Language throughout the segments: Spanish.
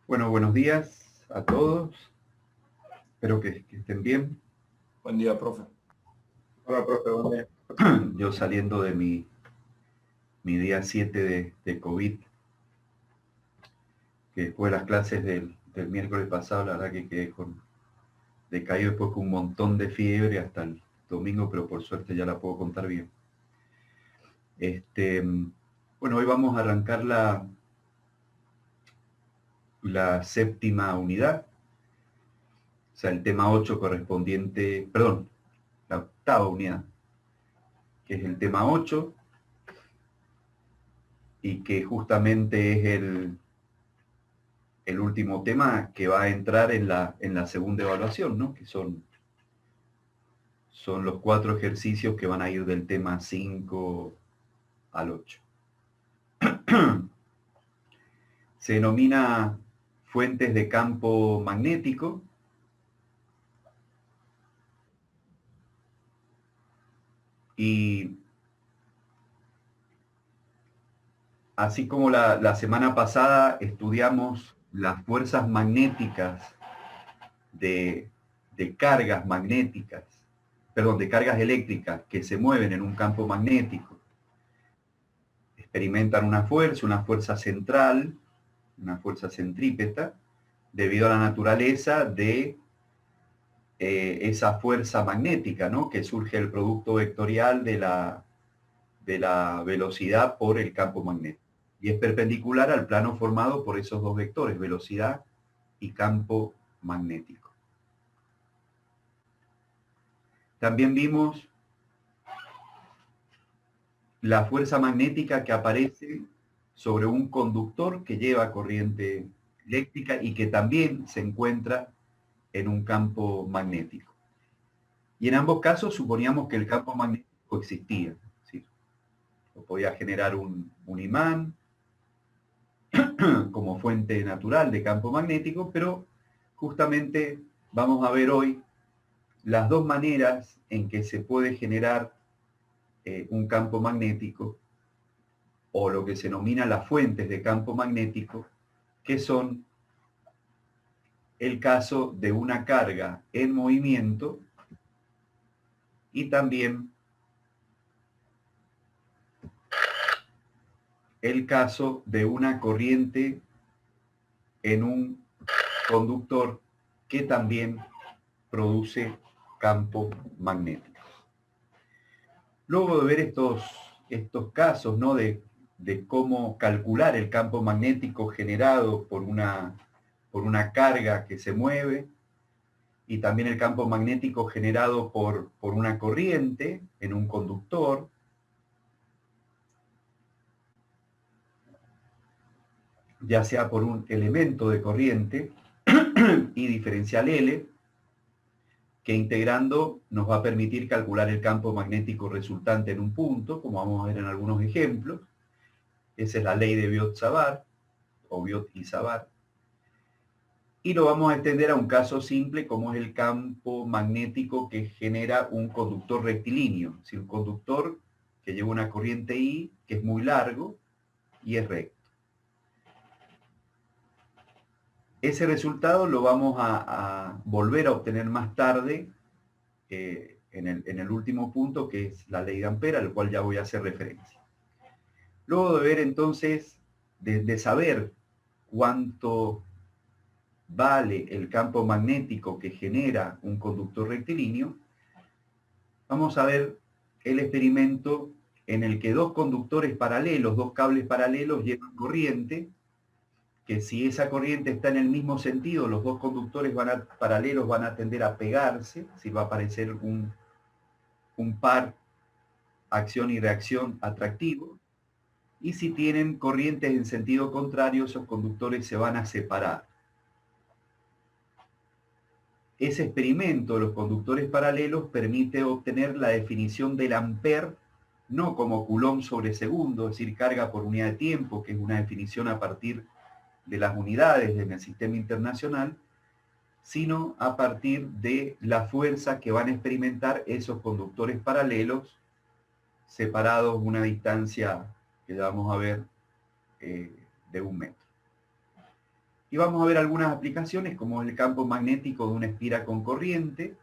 Bueno, buenos días a todos. Espero que estén bien. Buen día, profe. Hola, profe, buen día. Yo saliendo de mi día 7 de COVID, que después de las clases del miércoles pasado, la verdad que quedé decaído después con un montón de fiebre hasta el domingo, pero por suerte ya la puedo contar bien. Bueno, hoy vamos a arrancar la séptima unidad, o sea, el tema 8 correspondiente, perdón, la octava unidad, que es el tema 8, y que justamente es el último tema que va a entrar en la segunda evaluación, ¿no? Que son los 4 ejercicios que van a ir del tema 5 al 8. Se denomina fuentes de campo magnético. Y así como la semana pasada estudiamos las fuerzas magnéticas de cargas magnéticas, perdón, de cargas eléctricas que se mueven en un campo magnético, experimentan una fuerza central, una fuerza centrípeta, debido a la naturaleza de esa fuerza magnética, ¿no? Que surge el producto vectorial de la velocidad por el campo magnético. Y es perpendicular al plano formado por esos dos vectores, velocidad y campo magnético. También vimos la fuerza magnética que aparece sobre un conductor que lleva corriente eléctrica y que también se encuentra en un campo magnético. Y en ambos casos suponíamos que el campo magnético existía, ¿sí? O podía generar un imán como fuente natural de campo magnético, pero justamente vamos a ver hoy las dos maneras en que se puede generar un campo magnético, o lo que se denomina las fuentes de campo magnético, que son el caso de una carga en movimiento y también el caso de una corriente en un conductor que también produce campo magnético. Luego de ver estos casos, ¿no? de cómo calcular el campo magnético generado por una carga que se mueve, y también el campo magnético generado por una corriente en un conductor, ya sea por un elemento de corriente y diferencial L, que integrando nos va a permitir calcular el campo magnético resultante en un punto, como vamos a ver en algunos ejemplos. Esa es la ley de Biot-Savart, o Biot y Savart. Y lo vamos a extender a un caso simple, como es el campo magnético que genera un conductor rectilíneo, es decir, un conductor que lleva una corriente I, que es muy largo y es recto. Ese resultado lo vamos a volver a obtener más tarde en el último punto, que es la ley de Ampère, al cual ya voy a hacer referencia. Luego de ver entonces, de saber cuánto vale el campo magnético que genera un conductor rectilíneo, vamos a ver el experimento en el que dos conductores paralelos, dos cables paralelos llevan corriente, que si esa corriente está en el mismo sentido, los dos conductores paralelos van a tender a pegarse, si va a aparecer un par acción y reacción atractivo, y si tienen corrientes en sentido contrario, esos conductores se van a separar. Ese experimento de los conductores paralelos permite obtener la definición del ampère, no como coulomb sobre segundo, es decir, carga por unidad de tiempo, que es una definición a partir de las unidades en el sistema internacional, sino a partir de la fuerza que van a experimentar esos conductores paralelos separados una distancia que vamos a ver de 1 metro. Y vamos a ver algunas aplicaciones como el campo magnético de una espira con corriente,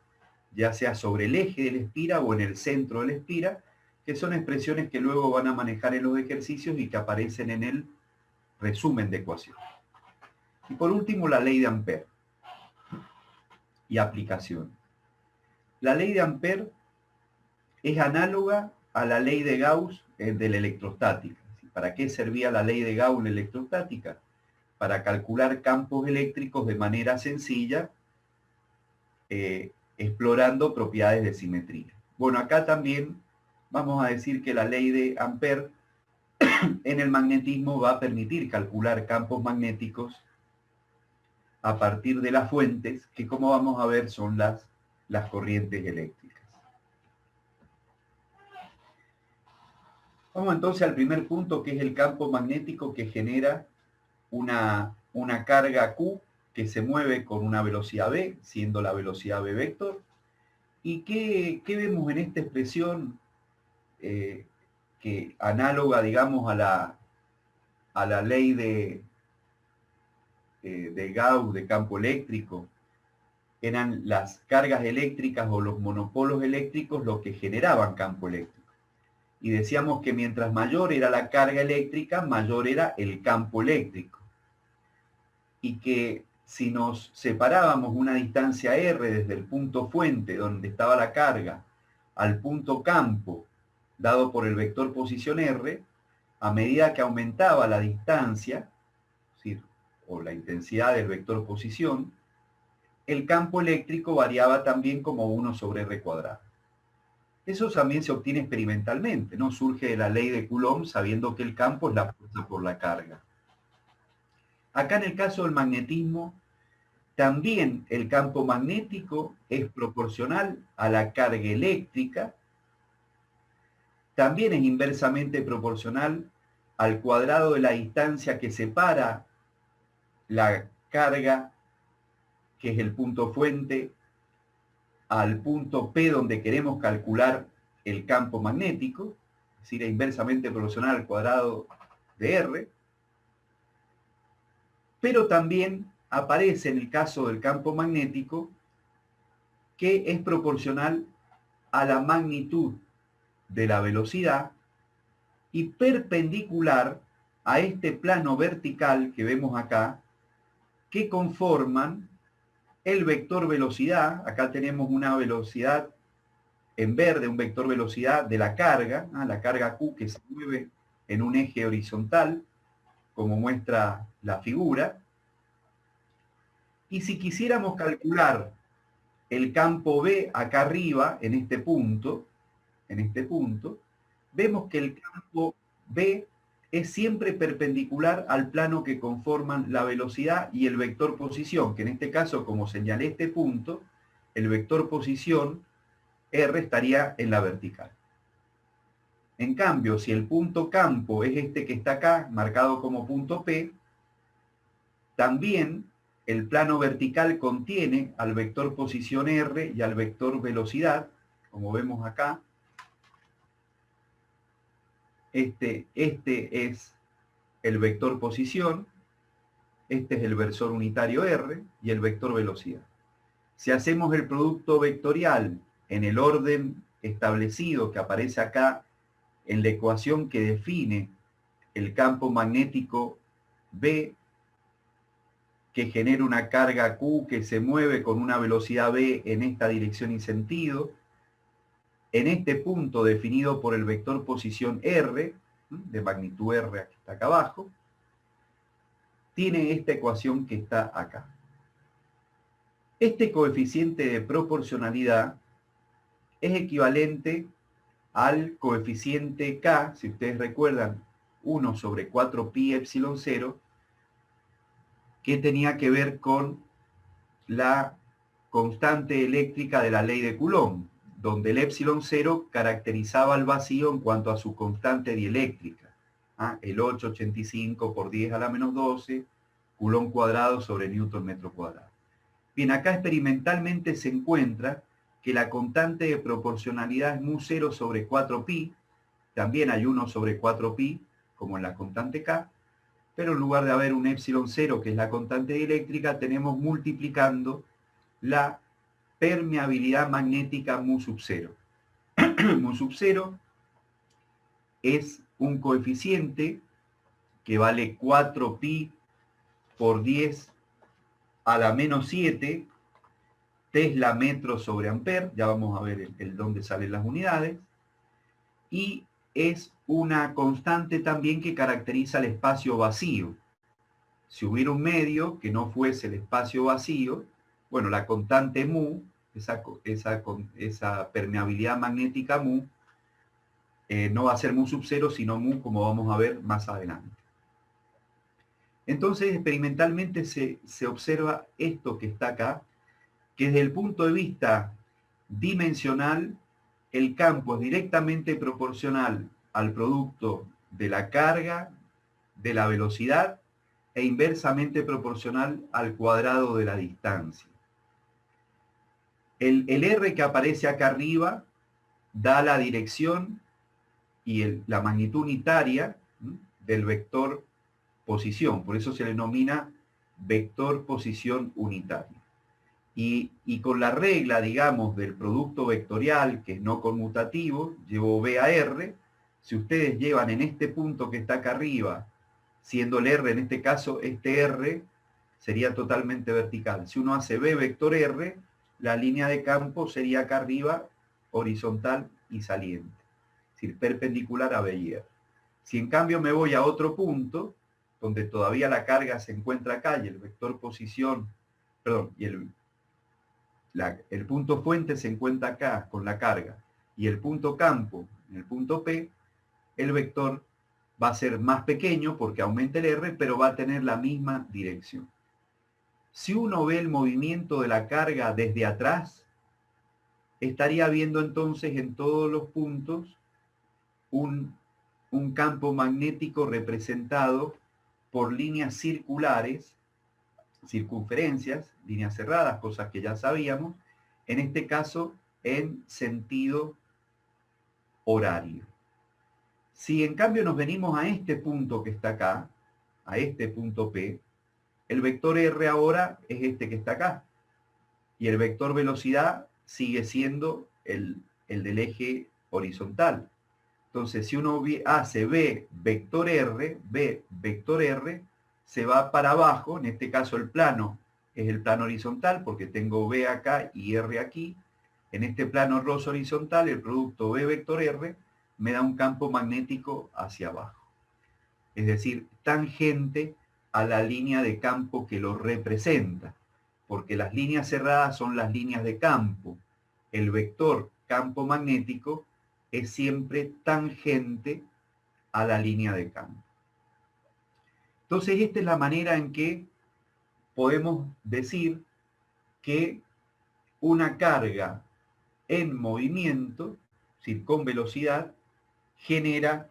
ya sea sobre el eje de la espira o en el centro de la espira, que son expresiones que luego van a manejar en los ejercicios y que aparecen en el resumen de ecuaciones. Y por último, la ley de Ampère y aplicación. La ley de Ampère es análoga a la ley de Gauss de la electrostática. ¿Para qué servía la ley de Gauss en la electrostática? Para calcular campos eléctricos de manera sencilla, explorando propiedades de simetría. Bueno, acá también vamos a decir que la ley de Ampère en el magnetismo va a permitir calcular campos magnéticos a partir de las fuentes, que como vamos a ver son las corrientes eléctricas. Vamos entonces al primer punto, que es el campo magnético que genera una carga Q que se mueve con una velocidad v, siendo la velocidad v vector. ¿Y qué vemos en esta expresión que análoga, digamos, a la ley de Gauss de campo eléctrico? Eran las cargas eléctricas o los monopolos eléctricos los que generaban campo eléctrico. Y decíamos que mientras mayor era la carga eléctrica, mayor era el campo eléctrico. Y que si nos separábamos una distancia r desde el punto fuente, donde estaba la carga, al punto campo, dado por el vector posición r, a medida que aumentaba la distancia, ¿sí?, o la intensidad del vector posición, el campo eléctrico variaba también como 1 sobre r cuadrado. Eso también se obtiene experimentalmente, ¿no? Surge de la ley de Coulomb, sabiendo que el campo es la fuerza por la carga. Acá en el caso del magnetismo, también el campo magnético es proporcional a la carga eléctrica, también es inversamente proporcional al cuadrado de la distancia que separa la carga, que es el punto fuente, al punto P donde queremos calcular el campo magnético, es decir, es inversamente proporcional al cuadrado de R, pero también aparece en el caso del campo magnético que es proporcional a la magnitud de la velocidad y perpendicular a este plano vertical que vemos acá, que conforman el vector velocidad. Acá tenemos una velocidad en verde, un vector velocidad de la carga, la carga Q que se mueve en un eje horizontal, como muestra la figura. Y si quisiéramos calcular el campo B acá arriba, en este punto, vemos que el campo B es siempre perpendicular al plano que conforman la velocidad y el vector posición, que en este caso, como señalé este punto, el vector posición R estaría en la vertical. En cambio, si el punto campo es este que está acá, marcado como punto P, también el plano vertical contiene al vector posición R y al vector velocidad, como vemos acá. Este es el vector posición, este es el versor unitario R y el vector velocidad. Si hacemos el producto vectorial en el orden establecido que aparece acá en la ecuación que define el campo magnético B, que genera una carga Q que se mueve con una velocidad V en esta dirección y sentido, en este punto definido por el vector posición R, de magnitud R, que está acá abajo, tiene esta ecuación que está acá. Este coeficiente de proporcionalidad es equivalente al coeficiente K, si ustedes recuerdan, 1 sobre 4 pi epsilon 0, que tenía que ver con la constante eléctrica de la ley de Coulomb, donde el epsilon 0 caracterizaba el vacío en cuanto a su constante dieléctrica. El 885 por 10 a la menos 12, Coulomb cuadrado sobre Newton metro cuadrado. Bien, acá experimentalmente se encuentra que la constante de proporcionalidad es mu0 sobre 4pi, también hay 1 sobre 4pi, como en la constante K, pero en lugar de haber un epsilon 0, que es la constante dieléctrica, tenemos multiplicando la permeabilidad magnética mu sub 0. Mu sub 0 es un coeficiente que vale 4pi por 10 a la menos 7 Tesla metro sobre amper, ya vamos a ver el dónde salen las unidades, y es una constante también que caracteriza el espacio vacío. Si hubiera un medio que no fuese el espacio vacío, bueno, la constante mu, esa permeabilidad magnética mu, no va a ser mu sub 0, sino mu, como vamos a ver más adelante. Entonces, experimentalmente se observa esto que está acá, que desde el punto de vista dimensional, el campo es directamente proporcional al producto de la carga, de la velocidad, e inversamente proporcional al cuadrado de la distancia. El R que aparece acá arriba da la dirección y la magnitud unitaria del vector posición, por eso se le denomina vector posición unitaria. Y con la regla, digamos, del producto vectorial, que es no conmutativo, llevo B a R, si ustedes llevan en este punto que está acá arriba, siendo el R, en este caso, este R, sería totalmente vertical. Si uno hace B vector R, la línea de campo sería acá arriba, horizontal y saliente, es decir, perpendicular a B y R. Si en cambio me voy a otro punto, donde todavía la carga se encuentra acá, y el vector posición, perdón, y el punto fuente se encuentra acá con la carga, y el punto campo, en el punto P, el vector va a ser más pequeño porque aumenta el R, pero va a tener la misma dirección. Si uno ve el movimiento de la carga desde atrás, estaría viendo entonces en todos los puntos un campo magnético representado por líneas circulares, circunferencias, líneas cerradas, cosas que ya sabíamos, en este caso en sentido horario. Si en cambio nos venimos a este punto que está acá, a este punto P, el vector R ahora es este que está acá, y el vector velocidad sigue siendo el del eje horizontal. Entonces, si uno hace B vector R, se va para abajo, en este caso el plano es el plano horizontal, porque tengo B acá y R aquí. En este plano ROS horizontal, el producto B vector R me da un campo magnético hacia abajo. Es decir, tangente a la línea de campo que lo representa, porque las líneas cerradas son las líneas de campo. El vector campo magnético es siempre tangente a la línea de campo. Entonces, esta es la manera en que podemos decir que una carga en movimiento, es decir, con velocidad, genera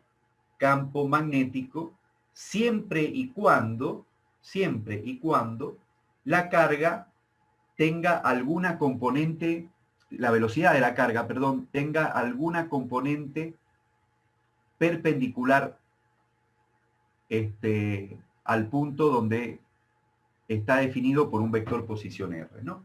campo magnético siempre y cuando la carga tenga alguna componente, la velocidad de la carga, perdón, tenga alguna componente perpendicular al punto donde está definido por un vector posición R, ¿no?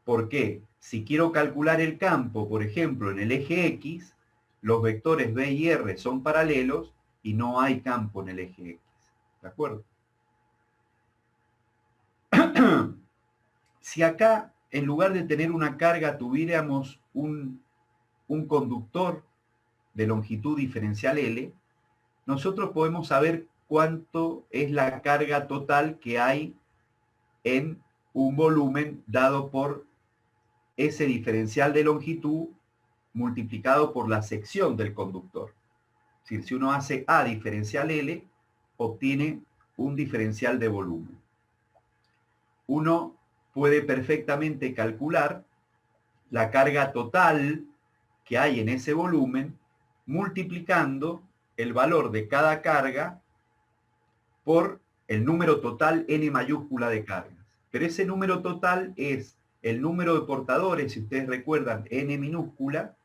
Porque si quiero calcular el campo, por ejemplo, en el eje X, los vectores B y R son paralelos y no hay campo en el eje X. ¿De acuerdo? Si acá, en lugar de tener una carga, tuviéramos un conductor de longitud diferencial L, nosotros podemos saber cuánto es la carga total que hay en un volumen dado por ese diferencial de longitud multiplicado por la sección del conductor. Es decir, si uno hace A diferencial L, obtiene un diferencial de volumen. Uno puede perfectamente calcular la carga total que hay en ese volumen multiplicando el valor de cada carga por el número total n mayúscula de cargas. Pero ese número total es el número de portadores, si ustedes recuerdan, n minúscula,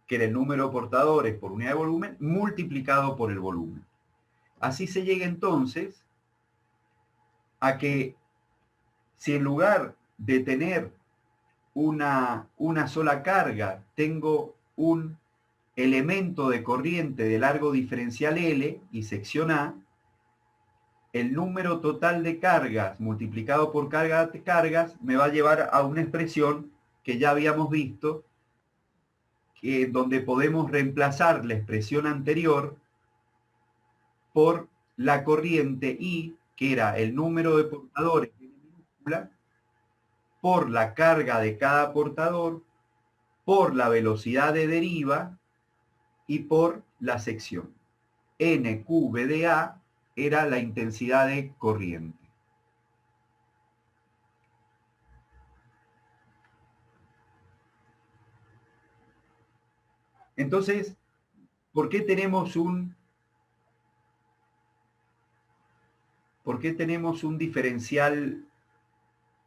que era el número de portadores por unidad de volumen, multiplicado por el volumen. Así se llega entonces a que si en lugar de tener una sola carga, tengo un elemento de corriente de largo diferencial L y sección A, el número total de cargas multiplicado por carga de cargas me va a llevar a una expresión que ya habíamos visto, donde podemos reemplazar la expresión anterior por la corriente I, que era el número de portadores en minúscula, por la carga de cada portador, por la velocidad de deriva y por la sección. NQVDA era la intensidad de corriente. Entonces, ¿por qué tenemos un diferencial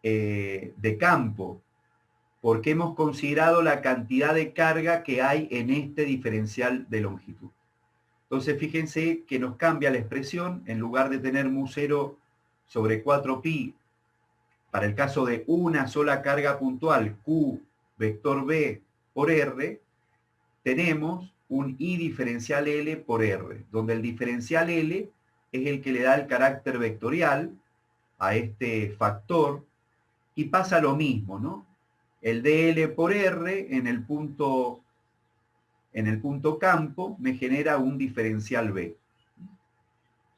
de campo? Porque hemos considerado la cantidad de carga que hay en este diferencial de longitud. Entonces, fíjense que nos cambia la expresión. En lugar de tener mu0 sobre 4pi, para el caso de una sola carga puntual, Q vector B por R, tenemos un I diferencial L por R, donde el diferencial L es el que le da el carácter vectorial a este factor, y pasa lo mismo, ¿no? El dl por R en el punto campo me genera un diferencial B.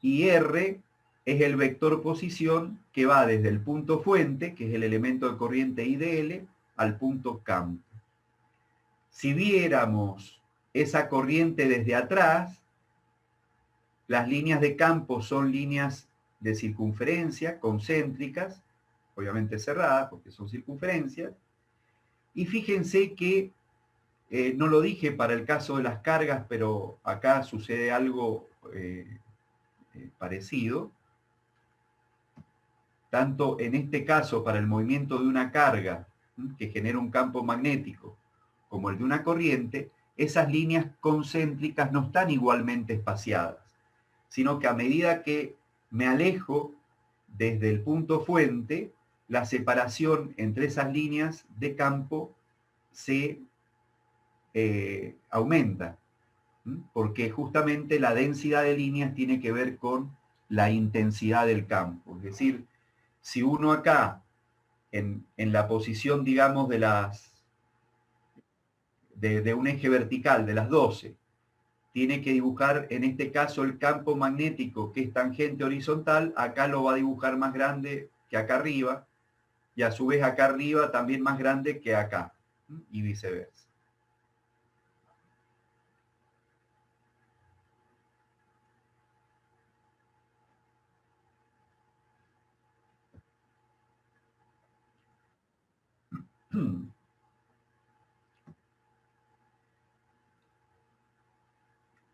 Y R es el vector posición que va desde el punto fuente, que es el elemento de corriente IDL, al punto campo. Si viéramos esa corriente desde atrás, las líneas de campo son líneas de circunferencia concéntricas, obviamente cerradas porque son circunferencias, y fíjense que, no lo dije para el caso de las cargas, pero acá sucede algo parecido. Tanto en este caso para el movimiento de una carga que genera un campo magnético, como el de una corriente, esas líneas concéntricas no están igualmente espaciadas, sino que a medida que me alejo desde el punto fuente, la separación entre esas líneas de campo se aumenta, porque justamente la densidad de líneas tiene que ver con la intensidad del campo. Es decir, si uno acá, en la posición, digamos, de un eje vertical, de las 12, tiene que dibujar, en este caso, el campo magnético que es tangente horizontal, acá lo va a dibujar más grande que acá arriba, y a su vez acá arriba también más grande que acá, y viceversa.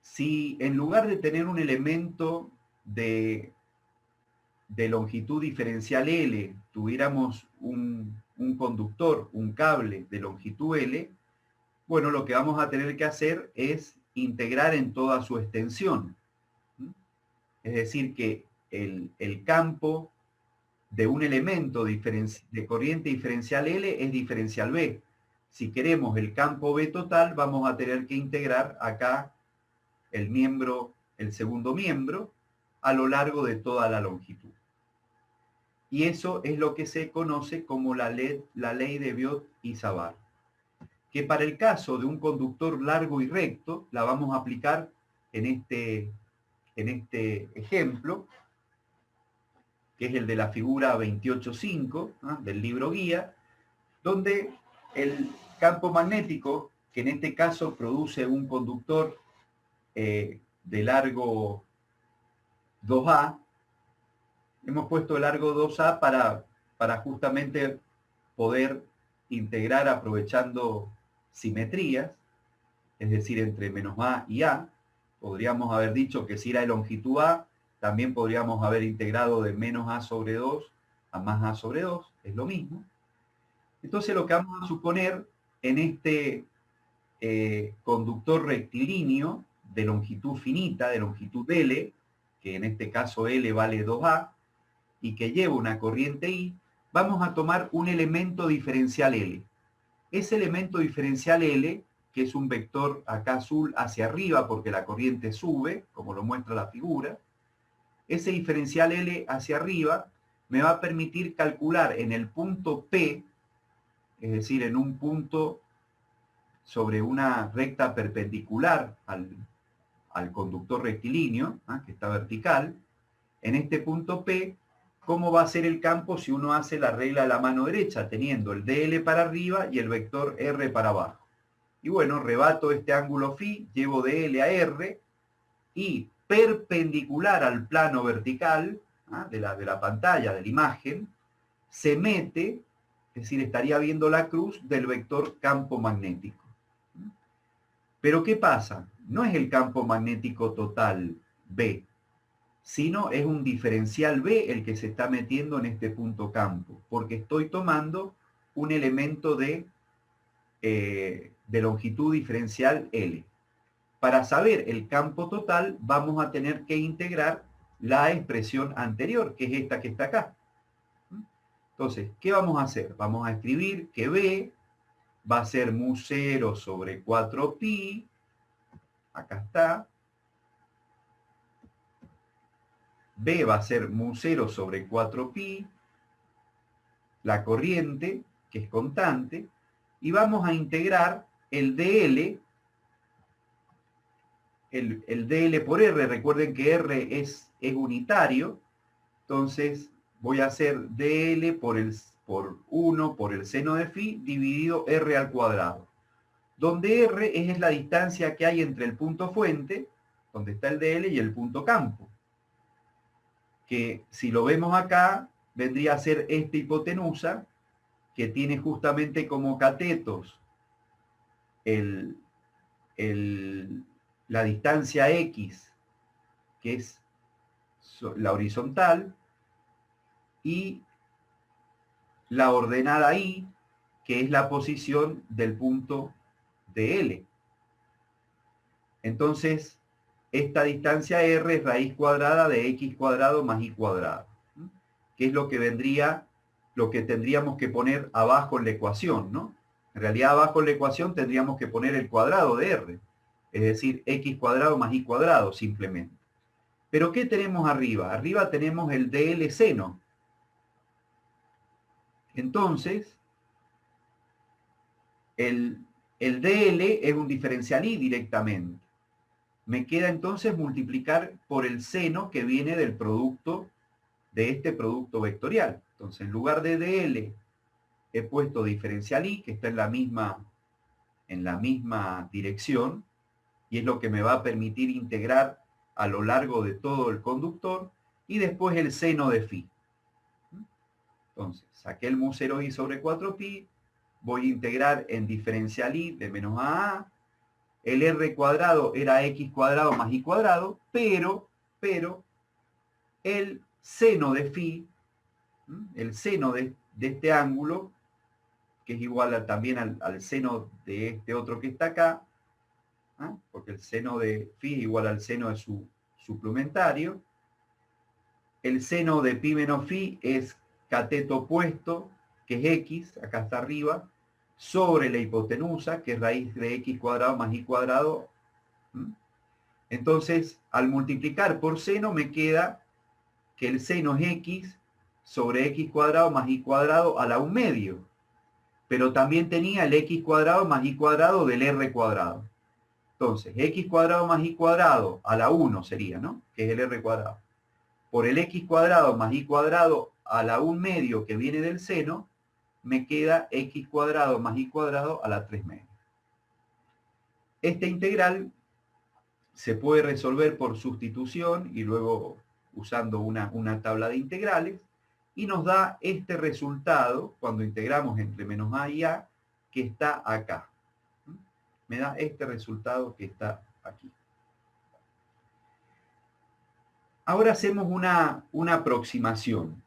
Si en lugar de tener un elemento de longitud diferencial L, tuviéramos un conductor, un cable de longitud L, bueno, lo que vamos a tener que hacer es integrar en toda su extensión. Es decir, que el campo de un elemento de corriente diferencial L es diferencial B. Si queremos el campo B total, vamos a tener que integrar acá el segundo miembro, a lo largo de toda la longitud. Y eso es lo que se conoce como la ley de Biot y Savart, que para el caso de un conductor largo y recto, la vamos a aplicar en este ejemplo, que es el de la figura 28.5, ¿no?, del libro guía, donde el campo magnético, que en este caso produce un conductor de largo 2A, hemos puesto el largo 2A para justamente poder integrar aprovechando simetrías, es decir, entre menos A y A. Podríamos haber dicho que si era de longitud A, también podríamos haber integrado de menos A sobre 2 a más A sobre 2, es lo mismo. Entonces lo que vamos a suponer en este conductor rectilíneo de longitud finita, de longitud L, que en este caso L vale 2A, y que lleva una corriente I, vamos a tomar un elemento diferencial L. Ese elemento diferencial L, que es un vector acá azul hacia arriba porque la corriente sube, como lo muestra la figura, ese diferencial L hacia arriba me va a permitir calcular en el punto P, es decir, en un punto sobre una recta perpendicular al conductor rectilíneo, que está vertical, en este punto P, cómo va a ser el campo si uno hace la regla de la mano derecha, teniendo el DL para arriba y el vector R para abajo. Y bueno, rebato este ángulo φ, llevo DL a R, y perpendicular al plano vertical de la pantalla, de la imagen, se mete, es decir, estaría viendo la cruz del vector campo magnético. Pero ¿qué pasa? No es el campo magnético total B, sino es un diferencial B el que se está metiendo en este punto campo, porque estoy tomando un elemento de longitud diferencial L. Para saber el campo total, vamos a tener que integrar la expresión anterior, que es esta que está acá. Entonces, ¿qué vamos a hacer? Vamos a escribir que B va a ser mu0 sobre 4pi, acá está. B va a ser mu0 sobre 4pi, la corriente, que es constante, y vamos a integrar el dl, el dl por R, recuerden que R es unitario, entonces voy a hacer dl por 1 por el seno de phi dividido R al cuadrado, donde R es la distancia que hay entre el punto fuente, donde está el dl, y el punto campo, que si lo vemos acá, vendría a ser esta hipotenusa, que tiene justamente como catetos la distancia X, que es la horizontal, y la ordenada Y, que es la posición del punto de L. Entonces, esta distancia R es raíz cuadrada de X cuadrado más Y cuadrado, que es lo que tendríamos que poner abajo en la ecuación, ¿no? En realidad abajo en la ecuación tendríamos que poner el cuadrado de R, es decir, X cuadrado más Y cuadrado simplemente. Pero ¿qué tenemos arriba? Arriba tenemos el DL seno. Entonces, el DL es un diferencial I directamente. Me queda entonces multiplicar por el seno que viene del producto, de este producto vectorial. Entonces, en lugar de DL, he puesto diferencial I, que está en la misma dirección, y es lo que me va a permitir integrar a lo largo de todo el conductor, y después el seno de phi. Entonces, saqué el mu0i sobre 4pi, voy a integrar en diferencial I de menos a, el R cuadrado era X cuadrado más Y cuadrado, pero el seno de phi, el seno de este ángulo, que es igual también al seno de este otro que está acá, porque el seno de phi es igual al seno de su suplementario. El seno de pi menos phi es cateto opuesto, que es X, acá está arriba, sobre la hipotenusa, que es raíz de X cuadrado más Y cuadrado. Entonces, al multiplicar por seno, me queda que el seno es X sobre X cuadrado más Y cuadrado a la 1 medio. Pero también tenía el X cuadrado más Y cuadrado del R cuadrado. Entonces, X cuadrado más Y cuadrado a la 1 sería, ¿no? Que es el R cuadrado. Por el X cuadrado más Y cuadrado a la 1 medio que viene del seno, me queda X cuadrado más Y cuadrado a la 3 medio. Esta integral se puede resolver por sustitución y luego usando una tabla de integrales, y nos da este resultado cuando integramos entre menos a y a, que está acá. Me da este resultado que está aquí. Ahora hacemos una aproximación.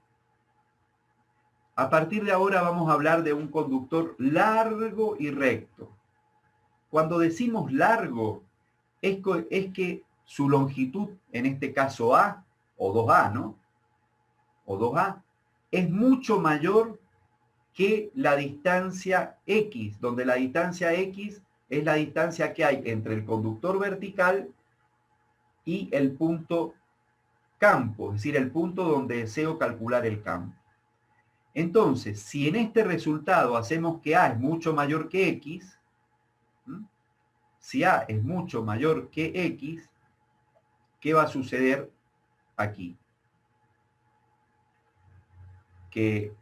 A partir de ahora vamos a hablar de un conductor largo y recto. Cuando decimos largo, es que su longitud, en este caso A, o 2A, ¿no? O 2A, es mucho mayor que la distancia X, donde la distancia X es la distancia que hay entre el conductor vertical y el punto campo, es decir, el punto donde deseo calcular el campo. Entonces, si en este resultado hacemos que A es mucho mayor que X, si A es mucho mayor que X, ¿qué va a suceder aquí? Que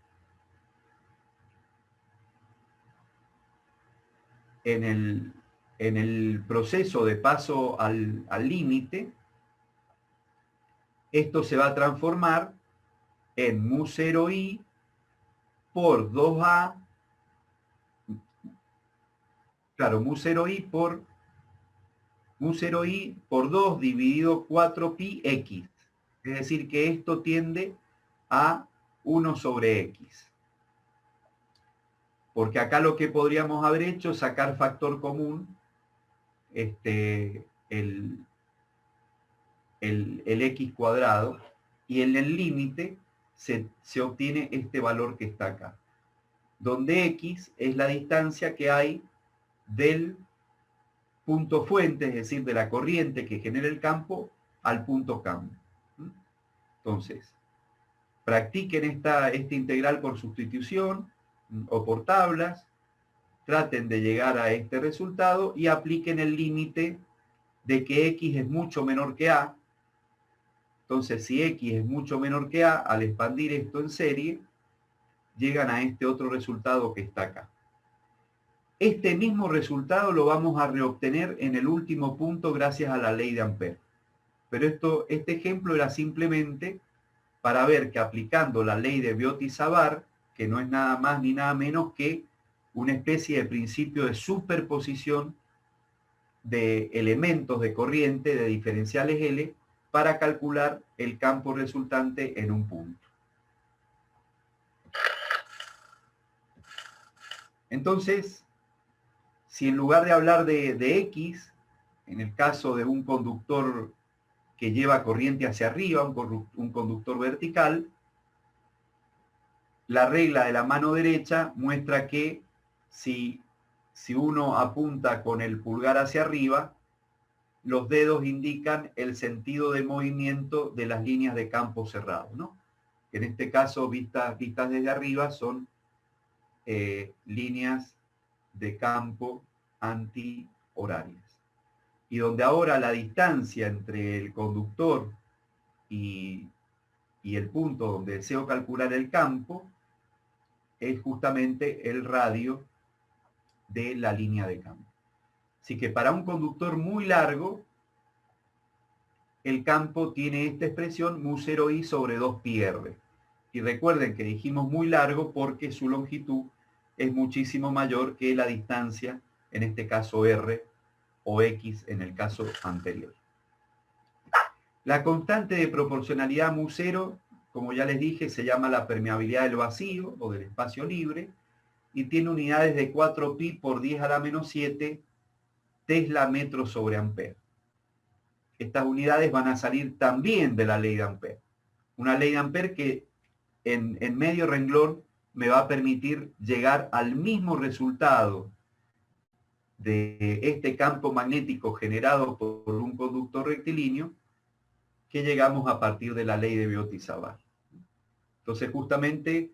en el proceso de paso al límite, esto se va a transformar en mu0i por 2a, claro, mu0i por 2 dividido 4pi x. Es decir, que esto tiende a 1 sobre x. Porque acá lo que podríamos haber hecho es sacar factor común, el x cuadrado, y en el límite se obtiene este valor que está acá, donde x es la distancia que hay del punto fuente, es decir, de la corriente que genera el campo, al punto campo. Entonces, practiquen este integral por sustitución o por tablas, traten de llegar a este resultado y apliquen el límite de que x es mucho menor que a. Entonces, si x es mucho menor que a, al expandir esto en serie, llegan a este otro resultado que está acá. Este mismo resultado lo vamos a reobtener en el último punto gracias a la ley de Ampère. Pero este ejemplo era simplemente para ver que aplicando la ley de Biot-Savart, que no es nada más ni nada menos que una especie de principio de superposición de elementos de corriente de diferenciales L para calcular el campo resultante en un punto. Entonces, si en lugar de hablar de X, en el caso de un conductor que lleva corriente hacia arriba, un conductor vertical, la regla de la mano derecha muestra que si uno apunta con el pulgar hacia arriba, los dedos indican el sentido de movimiento de las líneas de campo cerrado, ¿no? En este caso, vistas desde arriba, son líneas de campo antihorarias. Y donde ahora la distancia entre el conductor y el punto donde deseo calcular el campo es justamente el radio de la línea de campo. Así que para un conductor muy largo, el campo tiene esta expresión mu0i sobre 2πr. Y recuerden que dijimos muy largo porque su longitud es muchísimo mayor que la distancia, en este caso r, o x en el caso anterior. La constante de proporcionalidad mu0, como ya les dije, se llama la permeabilidad del vacío o del espacio libre y tiene unidades de 4pi por 10 a la menos 7 Tesla metro sobre Ampere. Estas unidades van a salir también de la ley de Ampère. Una ley de Ampère que en medio renglón me va a permitir llegar al mismo resultado de este campo magnético generado por un conductor rectilíneo que llegamos a partir de la ley de Biot-Savart. Entonces, justamente,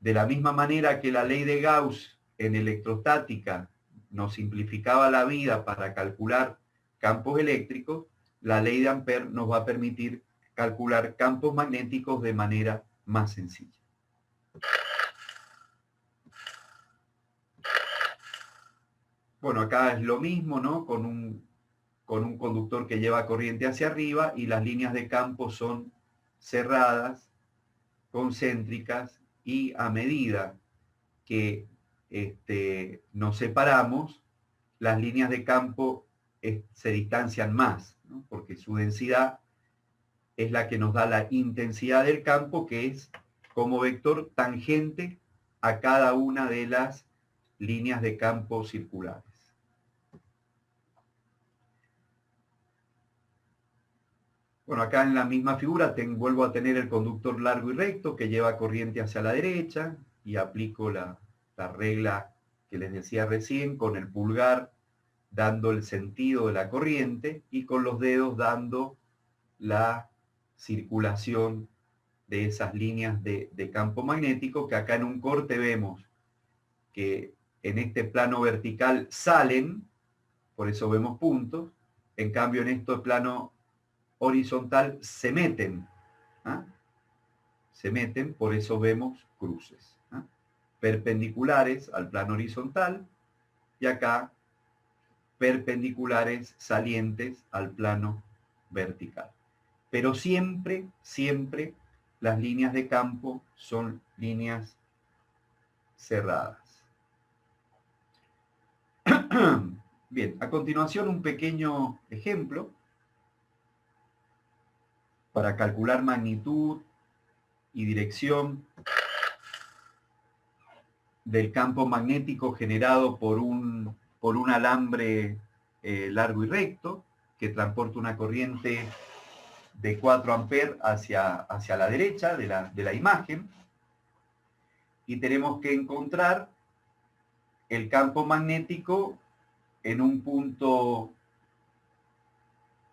de la misma manera que la ley de Gauss en electrostática nos simplificaba la vida para calcular campos eléctricos, la ley de Ampère nos va a permitir calcular campos magnéticos de manera más sencilla. Bueno, acá es lo mismo, ¿no? Con un conductor que lleva corriente hacia arriba y las líneas de campo son cerradas, concéntricas, y a medida que nos separamos, las líneas de campo se distancian más, ¿no? Porque su densidad es la que nos da la intensidad del campo, que es como vector tangente a cada una de las líneas de campo circulares. Bueno, acá en la misma figura vuelvo a tener el conductor largo y recto que lleva corriente hacia la derecha y aplico la regla que les decía recién con el pulgar dando el sentido de la corriente y con los dedos dando la circulación de esas líneas de campo magnético que acá en un corte vemos que en este plano vertical salen, por eso vemos puntos, en cambio en este plano horizontal se meten, ¿ah? Se meten, por eso vemos cruces, ¿ah? Perpendiculares al plano horizontal y acá perpendiculares salientes al plano vertical. Pero siempre, siempre las líneas de campo son líneas cerradas. Bien, a continuación un pequeño ejemplo para calcular magnitud y dirección del campo magnético generado por un alambre largo y recto que transporta una corriente de 4 amperes hacia la derecha de la imagen. Y tenemos que encontrar el campo magnético en un punto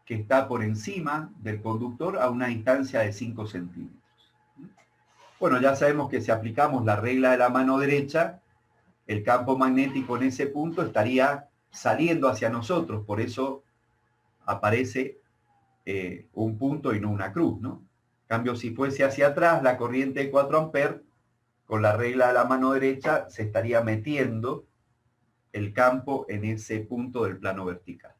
que está por encima del conductor a una distancia de 5 centímetros. Bueno, ya sabemos que si aplicamos la regla de la mano derecha, el campo magnético en ese punto estaría saliendo hacia nosotros, por eso aparece un punto y no una cruz, ¿no? En cambio, si fuese hacia atrás, la corriente de 4 amperes, con la regla de la mano derecha, se estaría metiendo el campo en ese punto del plano vertical.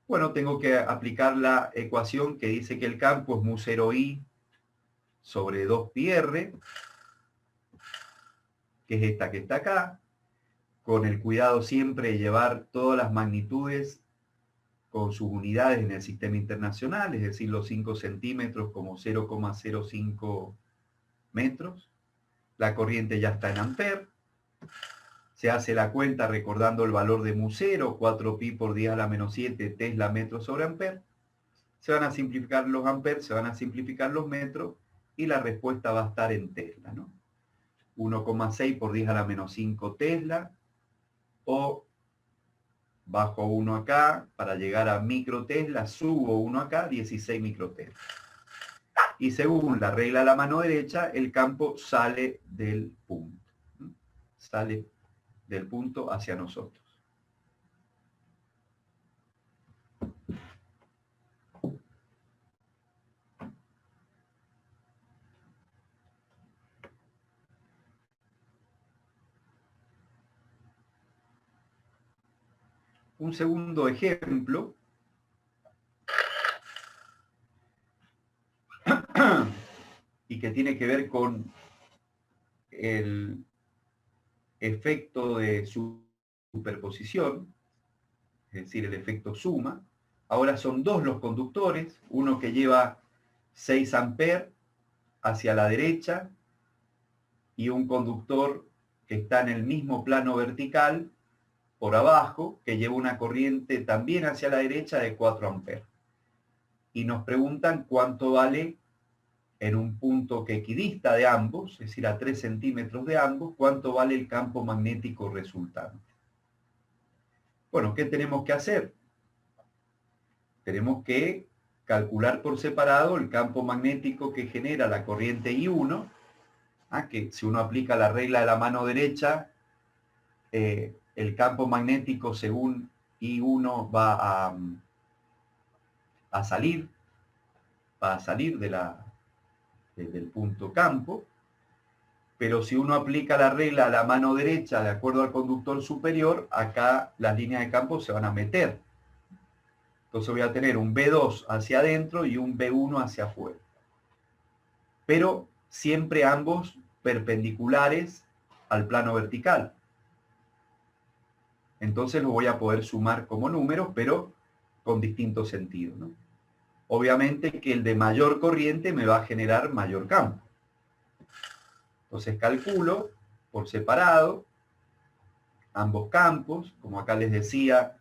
Bueno, tengo que aplicar la ecuación que dice que el campo es mu0i sobre 2πr, que es esta que está acá, con el cuidado siempre de llevar todas las magnitudes con sus unidades en el sistema internacional, es decir, los 5 centímetros como 0,05 metros. La corriente ya está en amperes. Se hace la cuenta recordando el valor de mu0, 4pi por 10 a la menos 7 tesla metros sobre amper. Se van a simplificar los amperes, se van a simplificar los metros y la respuesta va a estar en tesla, ¿no? 1,6 por 10 a la menos 5 tesla, o bajo 1 acá, para llegar a microtesla, subo 1 acá, 16 microtesla. Y según la regla de la mano derecha, el campo sale del punto. Sale del punto hacia nosotros. Un segundo ejemplo y que tiene que ver con el efecto de superposición, es decir, el efecto suma. Ahora son dos los conductores, uno que lleva 6 amperes hacia la derecha y un conductor que está en el mismo plano vertical por abajo, que lleva una corriente también hacia la derecha de 4 amperes. Y nos preguntan cuánto vale en un punto que equidista de ambos, es decir, a 3 centímetros de ambos, cuánto vale el campo magnético resultante. Bueno, ¿qué tenemos que hacer? Tenemos que calcular por separado el campo magnético que genera la corriente I1, que si uno aplica la regla de la mano derecha, el campo magnético según I1 va a salir del punto campo, pero si uno aplica la regla a la mano derecha de acuerdo al conductor superior, acá las líneas de campo se van a meter. Entonces voy a tener un B2 hacia adentro y un B1 hacia afuera. Pero siempre ambos perpendiculares al plano vertical. Entonces lo voy a poder sumar como números, pero con distintos sentidos, ¿no? Obviamente que el de mayor corriente me va a generar mayor campo. Entonces calculo por separado ambos campos, como acá les decía,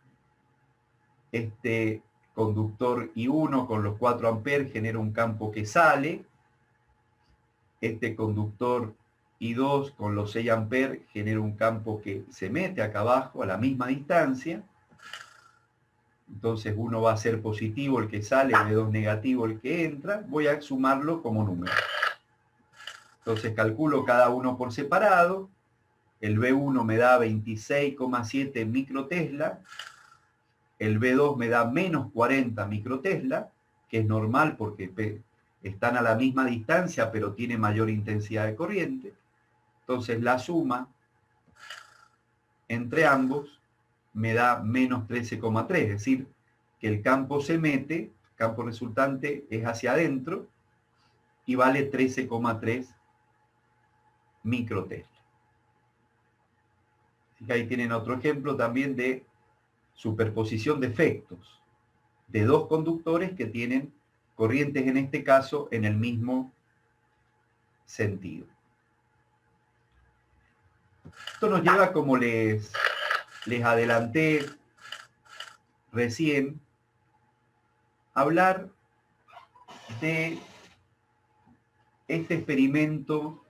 este conductor I1 con los 4 amperes genera un campo que sale. Este conductor I2 con los 6 amperes genera un campo que se mete acá abajo a la misma distancia. Entonces uno va a ser positivo el que sale, B2 negativo el que entra. Voy a sumarlo como número. Entonces calculo cada uno por separado. El B1 me da 26,7 microtesla. El B2 me da menos 40 microtesla, que es normal porque están a la misma distancia, pero tiene mayor intensidad de corriente. Entonces la suma entre ambos me da menos 13,3, es decir, que el campo se mete, el campo resultante es hacia adentro y vale 13,3 microtesla. Así que ahí tienen otro ejemplo también de superposición de efectos de dos conductores que tienen corrientes, en este caso, en el mismo sentido. Esto nos lleva, como les adelanté recién, a hablar de este experimento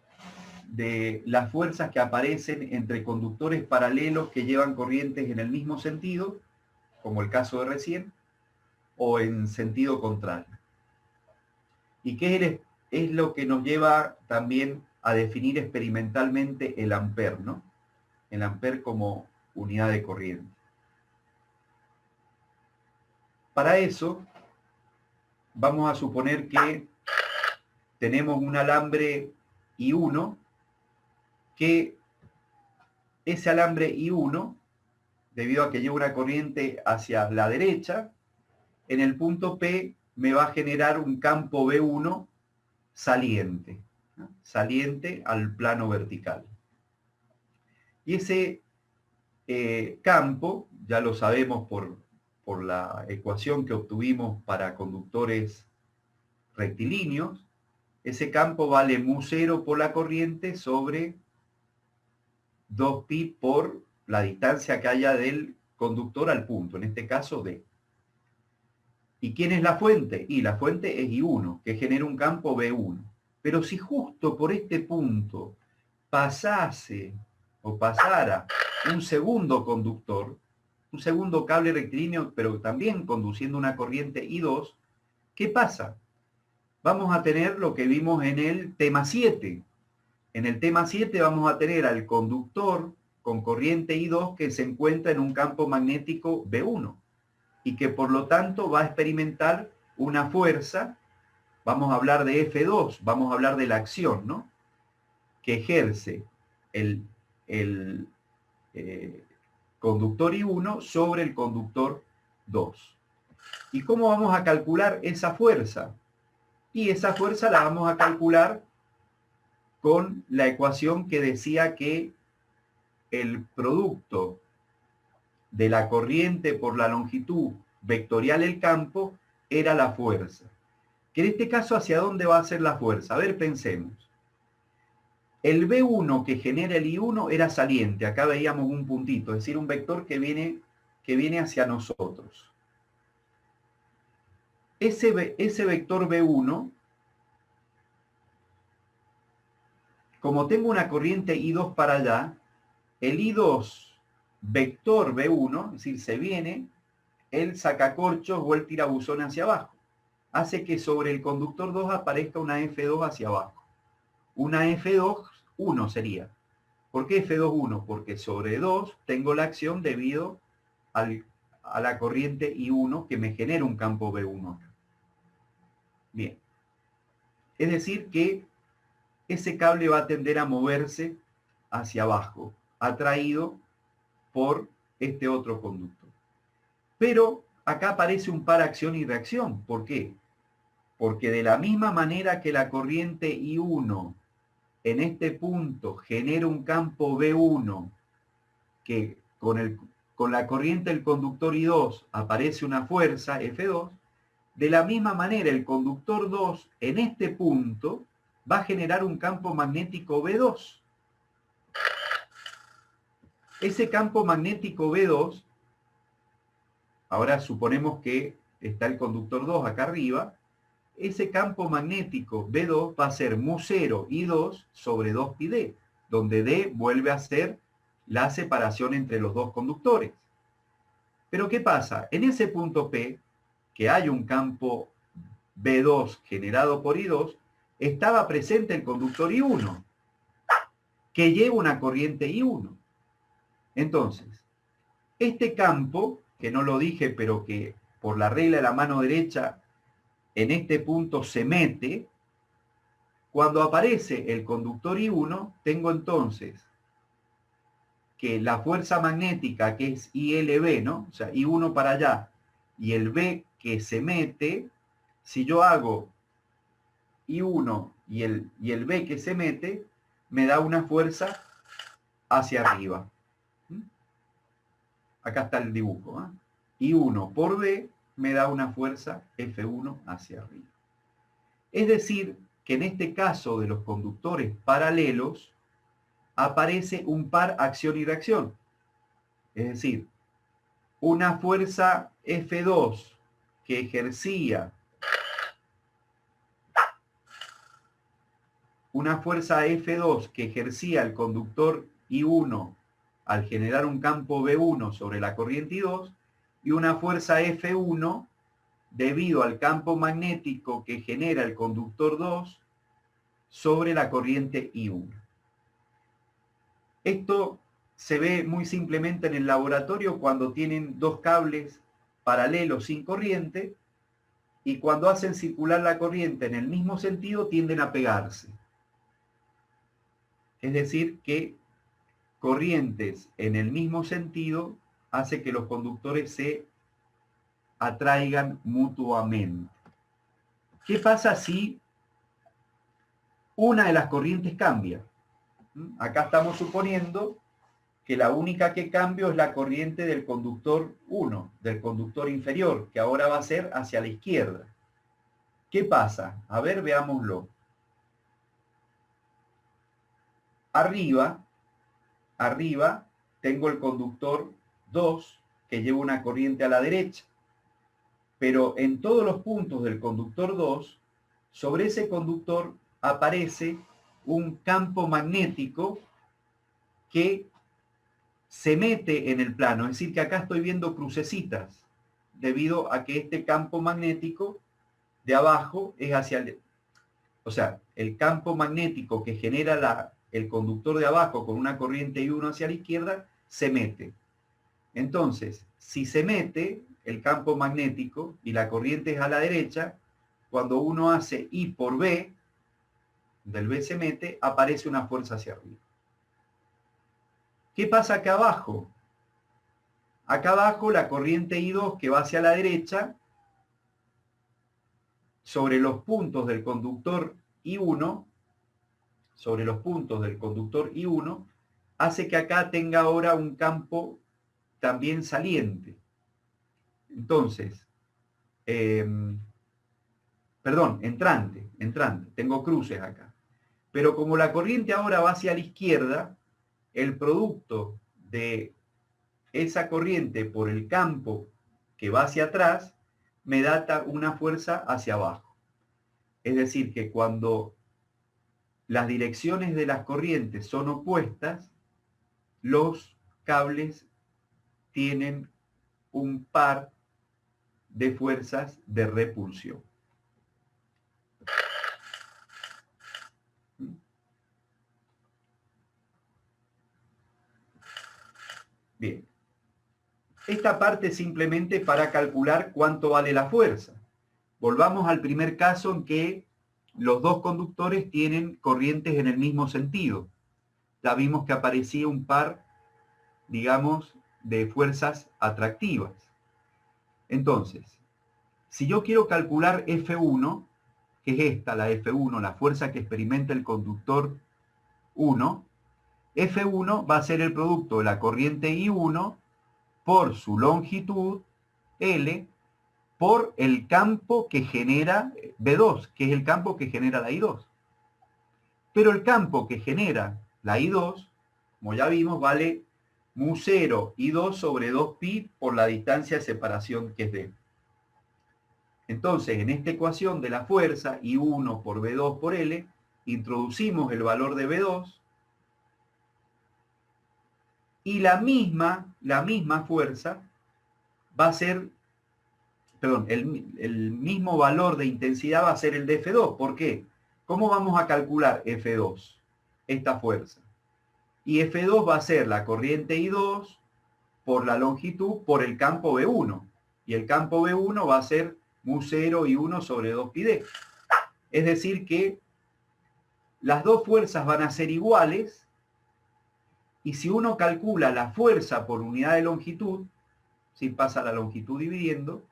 de las fuerzas que aparecen entre conductores paralelos que llevan corrientes en el mismo sentido, como el caso de recién, o en sentido contrario. ¿Y qué es lo que nos lleva también a definir experimentalmente el ampere, ¿no? El ampere como unidad de corriente. Para eso, vamos a suponer que tenemos un alambre I1, que ese alambre I1, debido a que lleva una corriente hacia la derecha, en el punto P me va a generar un campo B1 saliente, ¿no? Saliente al plano vertical. Y ese campo, ya lo sabemos por la ecuación que obtuvimos para conductores rectilíneos, ese campo vale μ0 por la corriente sobre 2pi por la distancia que haya del conductor al punto, en este caso D. ¿Y quién es la fuente? Y la fuente es I1, que genera un campo B1. Pero si justo por este punto pasase o pasara un segundo conductor, un segundo cable rectilíneo, pero también conduciendo una corriente I2, ¿qué pasa? Vamos a tener lo que vimos en el tema 7. En el tema 7 vamos a tener al conductor con corriente I2 que se encuentra en un campo magnético B1 y que por lo tanto va a experimentar una fuerza, vamos a hablar de F2, vamos a hablar de la acción, ¿no? Que ejerce el conductor I1 sobre el conductor 2. ¿Y cómo vamos a calcular esa fuerza? Y esa fuerza la vamos a calcular con la ecuación que decía que el producto de la corriente por la longitud vectorial del campo era la fuerza. Que en este caso, ¿hacia dónde va a ser la fuerza? A ver, pensemos. El B1 que genera el I1 era saliente. Acá veíamos un puntito, es decir, un vector que viene hacia nosotros. Ese vector B1, como tengo una corriente I2 para allá, el I2 vector B1, es decir, se viene, el sacacorchos o el tirabuzón hacia abajo. Hace que sobre el conductor 2 aparezca una F2 hacia abajo. Una F2, 1 sería. ¿Por qué F2, 1? Porque sobre 2 tengo la acción debido a la corriente I1 que me genera un campo B1. Bien. Es decir que ese cable va a tender a moverse hacia abajo, atraído por este otro conductor. Pero acá aparece un par acción y reacción. ¿Por qué? Porque de la misma manera que la corriente I1 en este punto genera un campo B1 que con la corriente del conductor I2 aparece una fuerza F2, de la misma manera el conductor 2 en este punto va a generar un campo magnético B2. Ese campo magnético B2, ahora suponemos que está el conductor 2 acá arriba, ese campo magnético B2 va a ser mu0 I2 sobre 2πd, donde D vuelve a ser la separación entre los dos conductores. Pero ¿qué pasa? En ese punto P, que hay un campo B2 generado por I2, estaba presente el conductor I1, que lleva una corriente I1. Entonces, este campo, que no lo dije, pero que por la regla de la mano derecha, en este punto se mete, cuando aparece el conductor I1, tengo entonces que la fuerza magnética, que es ILB, ¿no? O sea, I1 para allá, y el B que se mete, si yo hago I1 y el B que se mete, me da una fuerza hacia arriba. Acá está el dibujo. I1 por B me da una fuerza F1 hacia arriba. Es decir, que en este caso de los conductores paralelos, aparece un par acción y reacción. Es decir, una fuerza F2 que ejercía el conductor I1 al generar un campo B1 sobre la corriente I2, y una fuerza F1 debido al campo magnético que genera el conductor 2 sobre la corriente I1. Esto se ve muy simplemente en el laboratorio cuando tienen dos cables paralelos sin corriente, y cuando hacen circular la corriente en el mismo sentido tienden a pegarse. Es decir, que corrientes en el mismo sentido hace que los conductores se atraigan mutuamente. ¿Qué pasa si una de las corrientes cambia? Acá estamos suponiendo que la única que cambia es la corriente del conductor 1, del conductor inferior, que ahora va a ser hacia la izquierda. ¿Qué pasa? A ver, veámoslo. Arriba tengo el conductor 2 que lleva una corriente a la derecha, pero en todos los puntos del conductor 2, sobre ese conductor aparece un campo magnético que se mete en el plano, es decir, que acá estoy viendo crucecitas, debido a que este campo magnético de abajo es hacia el... O sea, el campo magnético que genera el conductor de abajo con una corriente I1 hacia la izquierda, se mete. Entonces, si se mete el campo magnético y la corriente es a la derecha, cuando uno hace I por B, del B se mete, aparece una fuerza hacia arriba. ¿Qué pasa acá abajo? Acá abajo la corriente I2 que va hacia la derecha, sobre los puntos del conductor I1, hace que acá tenga ahora un campo también saliente. Entonces, entrante, tengo cruces acá. Pero como la corriente ahora va hacia la izquierda, el producto de esa corriente por el campo que va hacia atrás me da una fuerza hacia abajo. Es decir, que cuando las direcciones de las corrientes son opuestas, los cables tienen un par de fuerzas de repulsión. Bien. Esta parte es simplemente para calcular cuánto vale la fuerza. Volvamos al primer caso en que los dos conductores tienen corrientes en el mismo sentido. Ya vimos que aparecía un par, digamos, de fuerzas atractivas. Entonces, si yo quiero calcular F1, que es esta, la F1, la fuerza que experimenta el conductor 1, F1 va a ser el producto de la corriente I1 por su longitud, L, por el campo que genera B2, que es el campo que genera la I2. Pero el campo que genera la I2, como ya vimos, vale mu0 I2 sobre 2pi por la distancia de separación que es D. Entonces, en esta ecuación de la fuerza, I1 por V2 por L, introducimos el valor de V2 y la misma fuerza va a ser, perdón, el mismo valor de intensidad va a ser el de F2. ¿Por qué? ¿Cómo vamos a calcular F2? Esta fuerza. Y F2 va a ser la corriente I2 por la longitud por el campo B1. Y el campo B1 va a ser mu0 I1 sobre 2πd. Es decir que las dos fuerzas van a ser iguales y si uno calcula la fuerza por unidad de longitud, si pasa la longitud dividiendo,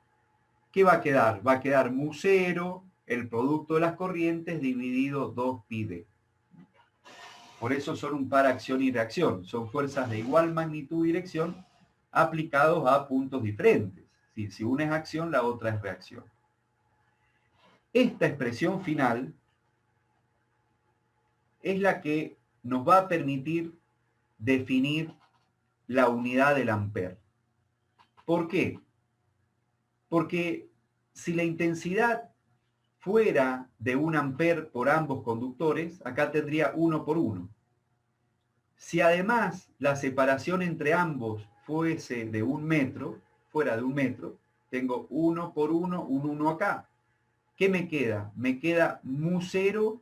¿qué va a quedar? Va a quedar mu0, el producto de las corrientes, dividido 2πd. Por eso son un par acción y reacción. Son fuerzas de igual magnitud y dirección aplicados a puntos diferentes. Si una es acción, la otra es reacción. Esta expresión final es la que nos va a permitir definir la unidad del amper. ¿Por qué? Porque si la intensidad fuera de 1 amper por ambos conductores, acá tendría 1 por 1. Si además la separación entre ambos fuese de 1 metro, fuera de 1 metro, tengo 1 por 1, un 1 acá. ¿Qué me queda? Me queda mu0,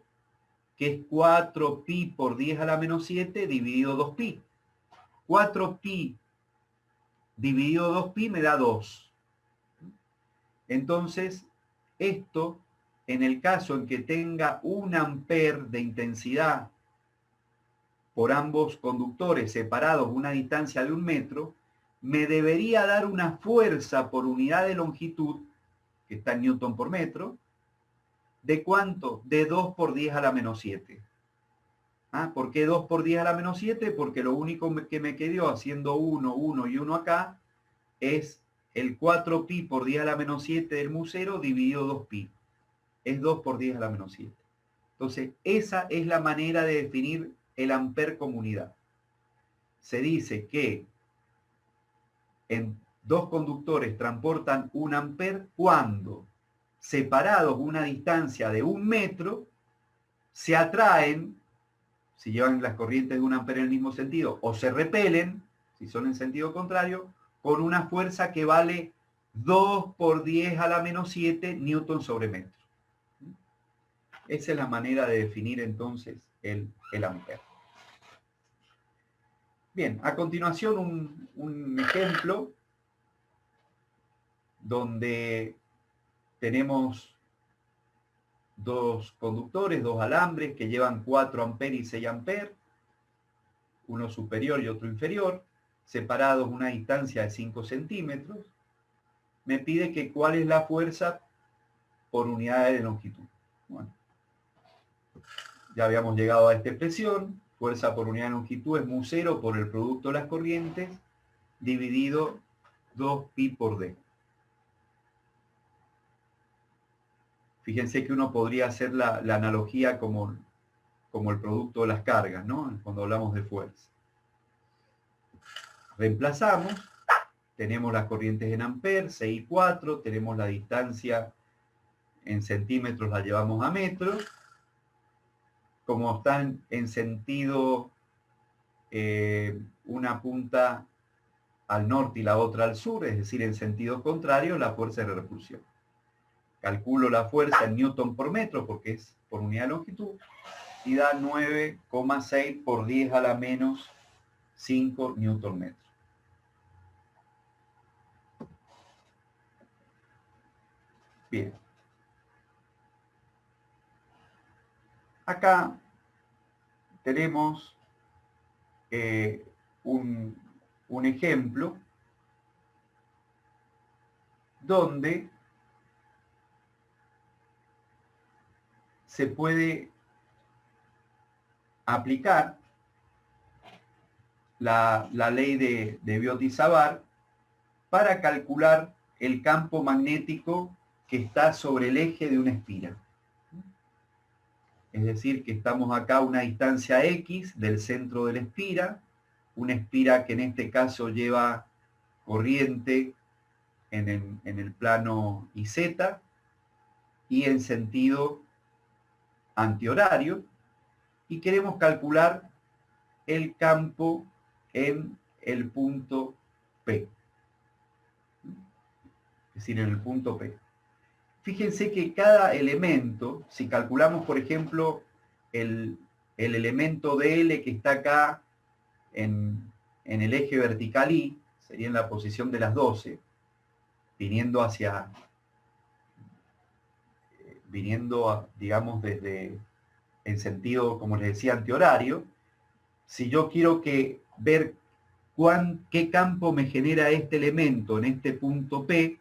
que es 4pi por 10 a la menos 7 dividido 2pi. 4pi dividido 2pi me da 2. Entonces, esto, en el caso en que tenga 1 amper de intensidad por ambos conductores separados una distancia de 1 metro, me debería dar una fuerza por unidad de longitud, que está en newton por metro, ¿de cuánto? De 2 por 10 a la menos 7. ¿Por qué 2 por 10 a la menos 7? Porque lo único que me quedó haciendo 1, 1 y 1 acá es el 4pi por 10 a la menos 7 del mu0 dividido 2pi. Es 2 por 10 a la menos 7. Entonces, esa es la manera de definir el amper como unidad. Se dice que en dos conductores transportan 1 amper cuando, separados una distancia de 1 metro, se atraen, si llevan las corrientes de 1 amper en el mismo sentido, o se repelen, si son en sentido contrario, con una fuerza que vale 2 por 10 a la menos 7 newton sobre metro. Esa es la manera de definir entonces el amper. Bien, a continuación un ejemplo donde tenemos dos conductores, dos alambres que llevan 4 amperes y 6 amperes, uno superior y otro inferior, separados una distancia de 5 centímetros. Me pide que cuál es la fuerza por unidad de longitud. Bueno, ya habíamos llegado a esta expresión. Fuerza por unidad de longitud es mu0 por el producto de las corrientes dividido 2pi por d. Fíjense que uno podría hacer la analogía como el producto de las cargas, ¿no? Cuando hablamos de fuerza. Reemplazamos, tenemos las corrientes en amperes, 6 y 4, tenemos la distancia en centímetros, la llevamos a metros. Como están en sentido, una punta al norte y la otra al sur, es decir, en sentido contrario, la fuerza de repulsión. Calculo la fuerza en newton por metro, porque es por unidad de longitud, y da 9,6 por 10 a la menos 5 newton metro. Bien. Acá tenemos un ejemplo donde se puede aplicar la ley de Biot-Savart para calcular el campo magnético que está sobre el eje de una espira. Es decir, que estamos acá a una distancia X del centro de la espira, una espira que en este caso lleva corriente en el plano IZ, y en sentido antihorario, y queremos calcular el campo en el punto P, es decir, en el punto P. Fíjense que cada elemento, si calculamos, por ejemplo, el elemento DL que está acá en el eje vertical Y, sería en la posición de las 12, viniendo digamos, desde en sentido, como les decía, antihorario. Si yo quiero ver qué campo me genera este elemento en este punto P,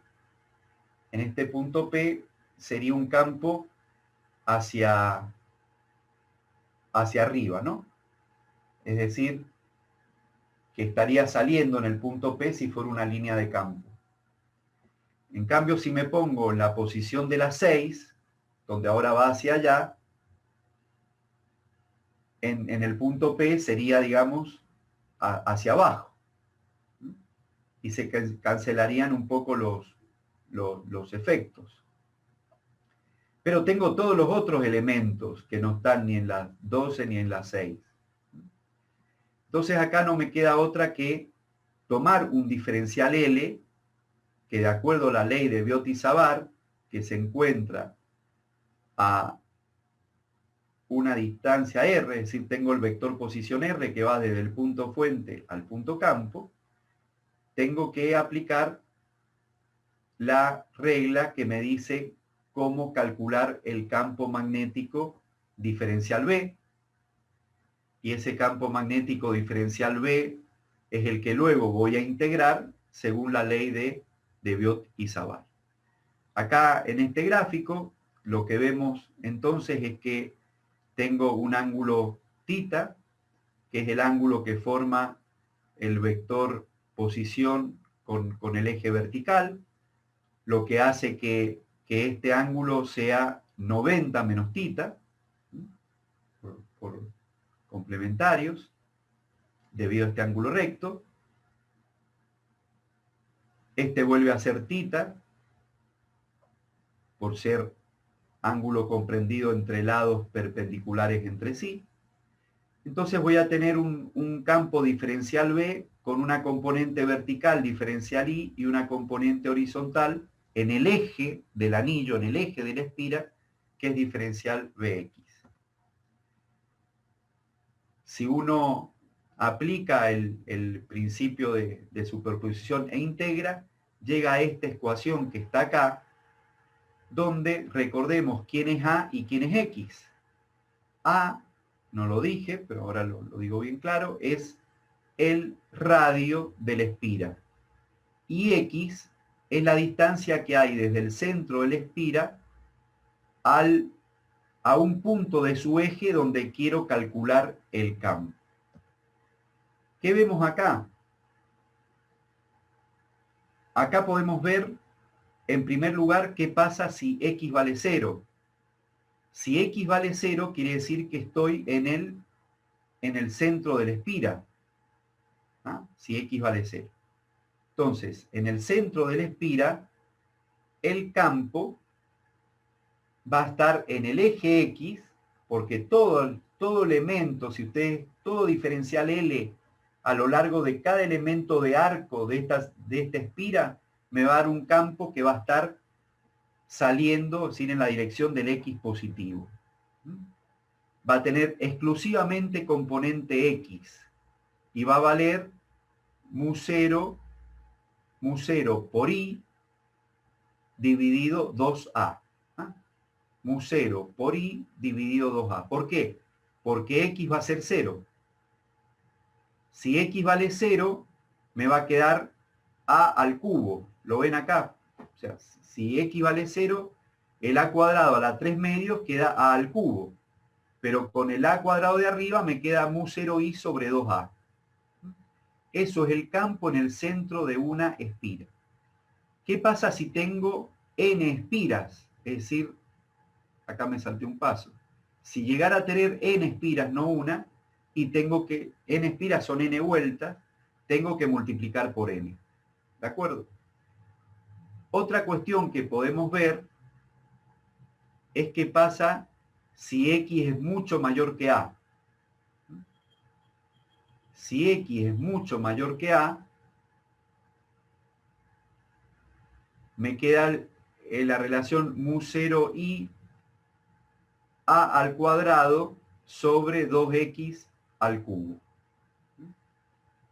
sería un campo hacia arriba, ¿no? Es decir, que estaría saliendo en el punto P si fuera una línea de campo. En cambio, si me pongo en la posición de las 6, donde ahora va hacia allá, en el punto P sería, digamos, hacia abajo. Y se cancelarían un poco los efectos. Pero tengo todos los otros elementos que no están ni en las 12 ni en las 6. Entonces acá no me queda otra que tomar un diferencial L, que de acuerdo a la ley de Biot-Savart, que se encuentra a una distancia R, es decir, tengo el vector posición R que va desde el punto fuente al punto campo, tengo que aplicar la regla que me dice cómo calcular el campo magnético diferencial B, y ese campo magnético diferencial B es el que luego voy a integrar según la ley de Biot y Savart. Acá en este gráfico lo que vemos entonces es que tengo un ángulo θ, que es el ángulo que forma el vector posición con el eje vertical, lo que hace que este ángulo sea 90 menos θ, por complementarios, debido a este ángulo recto. Este vuelve a ser θ, por ser ángulo comprendido entre lados perpendiculares entre sí. Entonces voy a tener un campo diferencial B con una componente vertical diferencial Y y una componente horizontal en el eje del anillo, en el eje de la espira, que es diferencial Bx. Si uno aplica el principio de superposición e integra, llega a esta ecuación que está acá, donde recordemos quién es A y quién es X. A, no lo dije, pero ahora lo digo bien claro, es el radio de la espira. Y X es la distancia que hay desde el centro de la espira a un punto de su eje donde quiero calcular el campo. ¿Qué vemos acá? Acá podemos ver, en primer lugar, qué pasa si X vale 0. Si X vale 0, quiere decir que estoy en el centro de la espira. ¿Ah? Si X vale 0. Entonces, en el centro de la espira, el campo va a estar en el eje X, porque todo elemento, todo diferencial L a lo largo de cada elemento de arco de esta espira, me va a dar un campo que va a estar saliendo, es decir, en la dirección del X positivo. Va a tener exclusivamente componente X y va a valer mu0 por I dividido 2A. Mu0 por I dividido 2A. ¿Por qué? Porque X va a ser 0. Si X vale 0, me va a quedar A al cubo. ¿Lo ven acá? O sea, si X vale 0, el A cuadrado a la 3 medios queda A al cubo. Pero con el A cuadrado de arriba me queda mu0I sobre 2A. Eso es el campo en el centro de una espira. ¿Qué pasa si tengo n espiras? Es decir, acá me salté un paso. Si llegara a tener n espiras, no una, y tengo que, n espiras son n vueltas, tengo que multiplicar por n. ¿De acuerdo? Otra cuestión que podemos ver es qué pasa si X es mucho mayor que A. Si X es mucho mayor que A, me queda la relación mu0i A al cuadrado sobre 2X al cubo.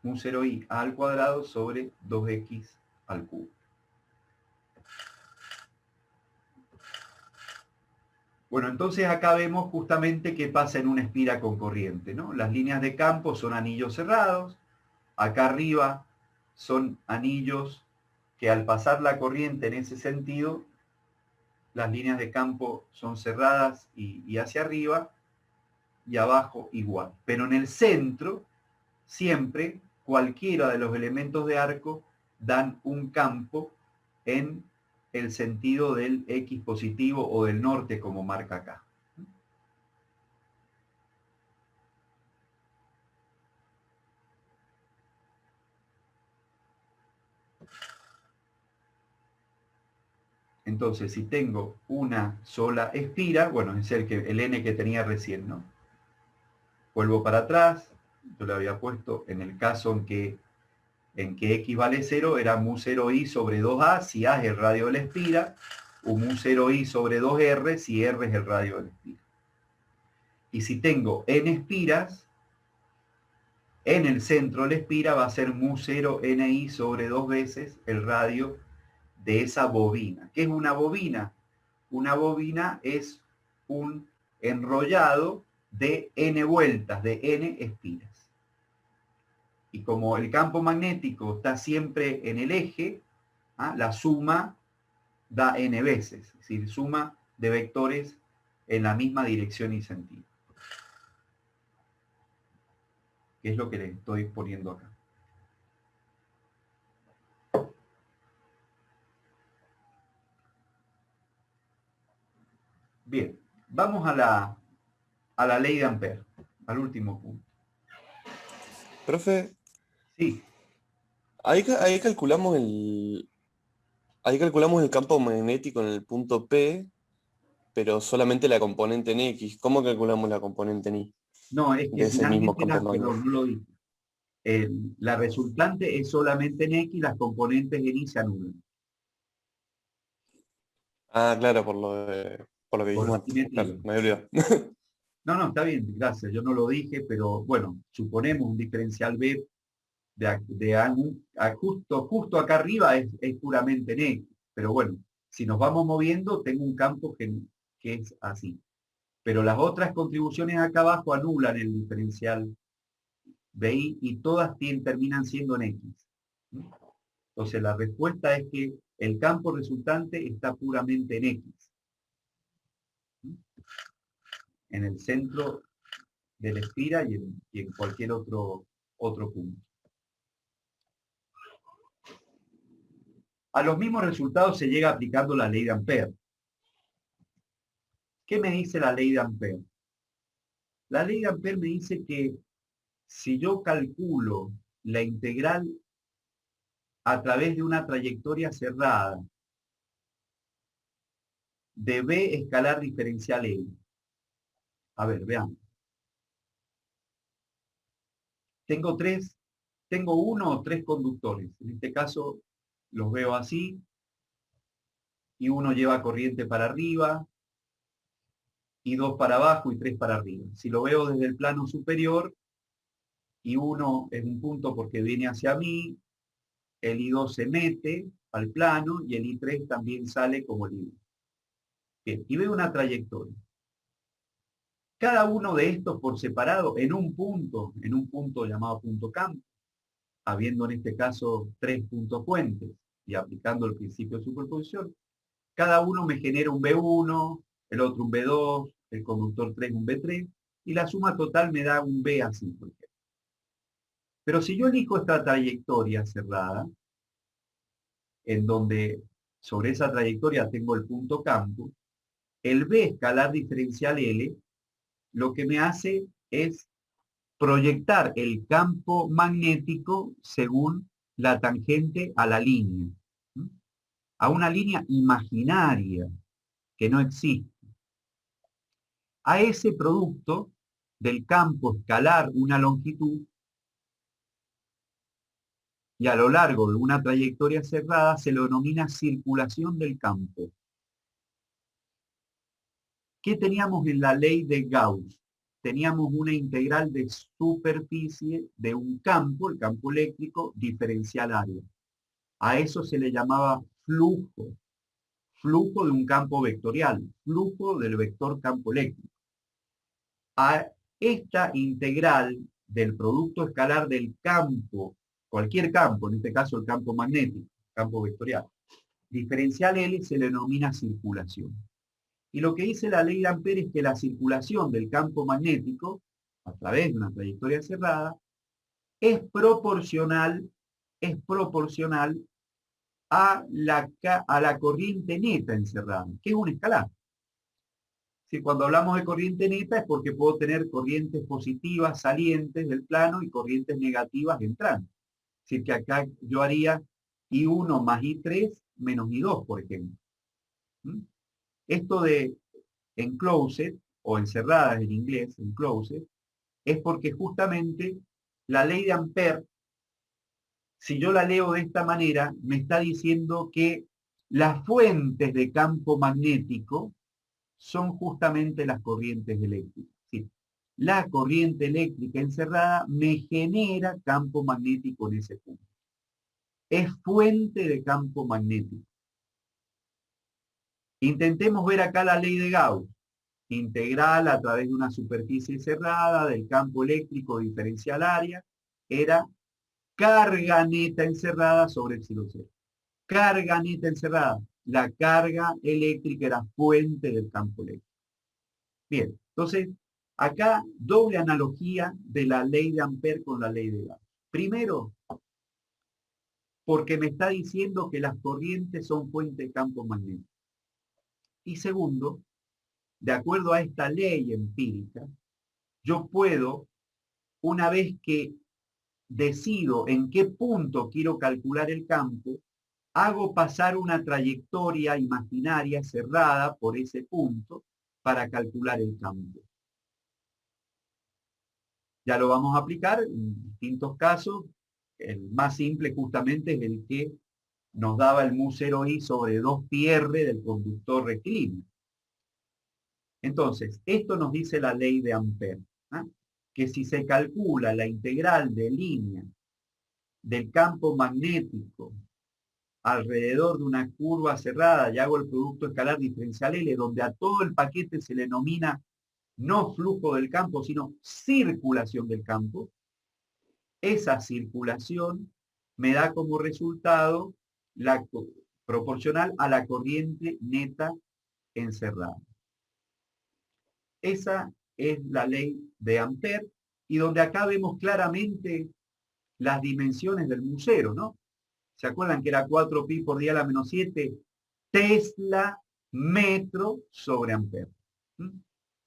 Mu0i A al cuadrado sobre 2X al cubo. Bueno, entonces acá vemos justamente qué pasa en una espira con corriente, ¿no? Las líneas de campo son anillos cerrados, acá arriba son anillos que al pasar la corriente en ese sentido, las líneas de campo son cerradas y hacia arriba, y abajo igual. Pero en el centro, siempre, cualquiera de los elementos de arco dan un campo en el sentido del X positivo o del norte, como marca acá. Entonces, si tengo una sola espira, bueno, es el n que tenía recién, ¿no? Vuelvo para atrás, yo le había puesto en el caso en que x vale 0, era mu0i sobre 2a, si a es el radio de la espira, o mu0i sobre 2r, si r es el radio de la espira. Y si tengo n espiras, en el centro de la espira va a ser mu0ni sobre 2 veces el radio de esa bobina. ¿Qué es una bobina? Una bobina es un enrollado de n vueltas, de n espiras. Y como el campo magnético está siempre en el eje, la suma da n veces, es decir, suma de vectores en la misma dirección y sentido. Que es lo que le estoy poniendo acá. Bien, vamos a la ley de Ampère, al último punto. Profe, Sí, ahí calculamos el campo magnético en el punto P, pero solamente la componente en X. ¿Cómo calculamos la componente en Y no, es de que ese mismo finalmente, campo perdón, magnético? no lo dije. La resultante es solamente en X, las componentes en Y se anulan, Ah, claro, por lo que por dijimos la antes. simetría. Claro, me había olvidado. No, no, está bien, gracias, yo no lo dije, pero bueno, suponemos un diferencial B justo acá arriba es puramente en X, pero bueno, si nos vamos moviendo, tengo un campo que es así. Pero las otras contribuciones acá abajo anulan el diferencial BI y todas terminan siendo en X. Entonces la respuesta es que el campo resultante está puramente en X, en el centro de la espira y en cualquier otro punto. A los mismos resultados se llega aplicando la ley de Ampère. ¿Qué me dice la ley de Ampère? La ley de Ampère me dice que si yo calculo la integral a través de una trayectoria cerrada de B escalar diferencial L. A ver, veamos. Tengo uno o tres conductores. En este caso los veo así, y uno lleva corriente para arriba, y dos para abajo y tres para arriba. Si lo veo desde el plano superior, y uno es un punto porque viene hacia mí, el I2 se mete al plano y el I3 también sale como el I2. Bien, y veo una trayectoria. Cada uno de estos por separado en un punto llamado punto campo, habiendo en este caso 3 puntos fuentes y aplicando el principio de superposición, cada uno me genera un B1, el otro un B2, el conductor 3 un B3, y la suma total me da un B así, por ejemplo. Pero si yo elijo esta trayectoria cerrada, en donde sobre esa trayectoria tengo el punto campo, el B escalar diferencial L, lo que me hace es proyectar el campo magnético según la tangente a la línea, a una línea imaginaria que no existe. A ese producto del campo escalar una longitud y a lo largo de una trayectoria cerrada se lo denomina circulación del campo. ¿Qué teníamos en la ley de Gauss? Teníamos una integral de superficie de un campo, el campo eléctrico, diferencial área. A eso se le llamaba flujo. Flujo de un campo vectorial, flujo del vector campo eléctrico. A esta integral del producto escalar del campo, cualquier campo, en este caso el campo magnético, campo vectorial, diferencial L se le denomina circulación. Y lo que dice la ley de Ampère es que la circulación del campo magnético, a través de una trayectoria cerrada, es proporcional a la corriente neta encerrada, que es un escalar. Si cuando hablamos de corriente neta es porque puedo tener corrientes positivas salientes del plano y corrientes negativas entrantes. Es decir, que acá yo haría I1 más I3 menos I2, por ejemplo. Esto de enclosed, o encerradas en inglés, enclosed, es porque justamente la ley de Ampère, si yo la leo de esta manera, me está diciendo que las fuentes de campo magnético son justamente las corrientes eléctricas. ¿Sí? La corriente eléctrica encerrada me genera campo magnético en ese punto. Es fuente de campo magnético. Intentemos ver acá la ley de Gauss. Integral a través de una superficie cerrada del campo eléctrico diferencial área era carga neta encerrada sobre epsilon cero. Carga neta encerrada. La carga eléctrica era fuente del campo eléctrico. Bien, entonces, acá doble analogía de la ley de Ampère con la ley de Gauss. Primero, porque me está diciendo que las corrientes son fuente de campo magnético. Y segundo, de acuerdo a esta ley empírica, yo puedo, una vez que decido en qué punto quiero calcular el campo, hago pasar una trayectoria imaginaria cerrada por ese punto para calcular el campo. Ya lo vamos a aplicar en distintos casos. El más simple justamente es el que nos daba el mu0i sobre 2πr del conductor rectilíneo. Entonces, esto nos dice la ley de Ampère, ¿eh? Que si se calcula la integral de línea del campo magnético alrededor de una curva cerrada y hago el producto escalar diferencial L, donde a todo el paquete se le denomina no flujo del campo, sino circulación del campo, esa circulación me da como resultado la proporcional a la corriente neta encerrada. Esa es la ley de Ampère, y donde acá vemos claramente las dimensiones del mu0, ¿no? ¿Se acuerdan que era 4pi por 10 a la menos 7 Tesla metro sobre Ampère?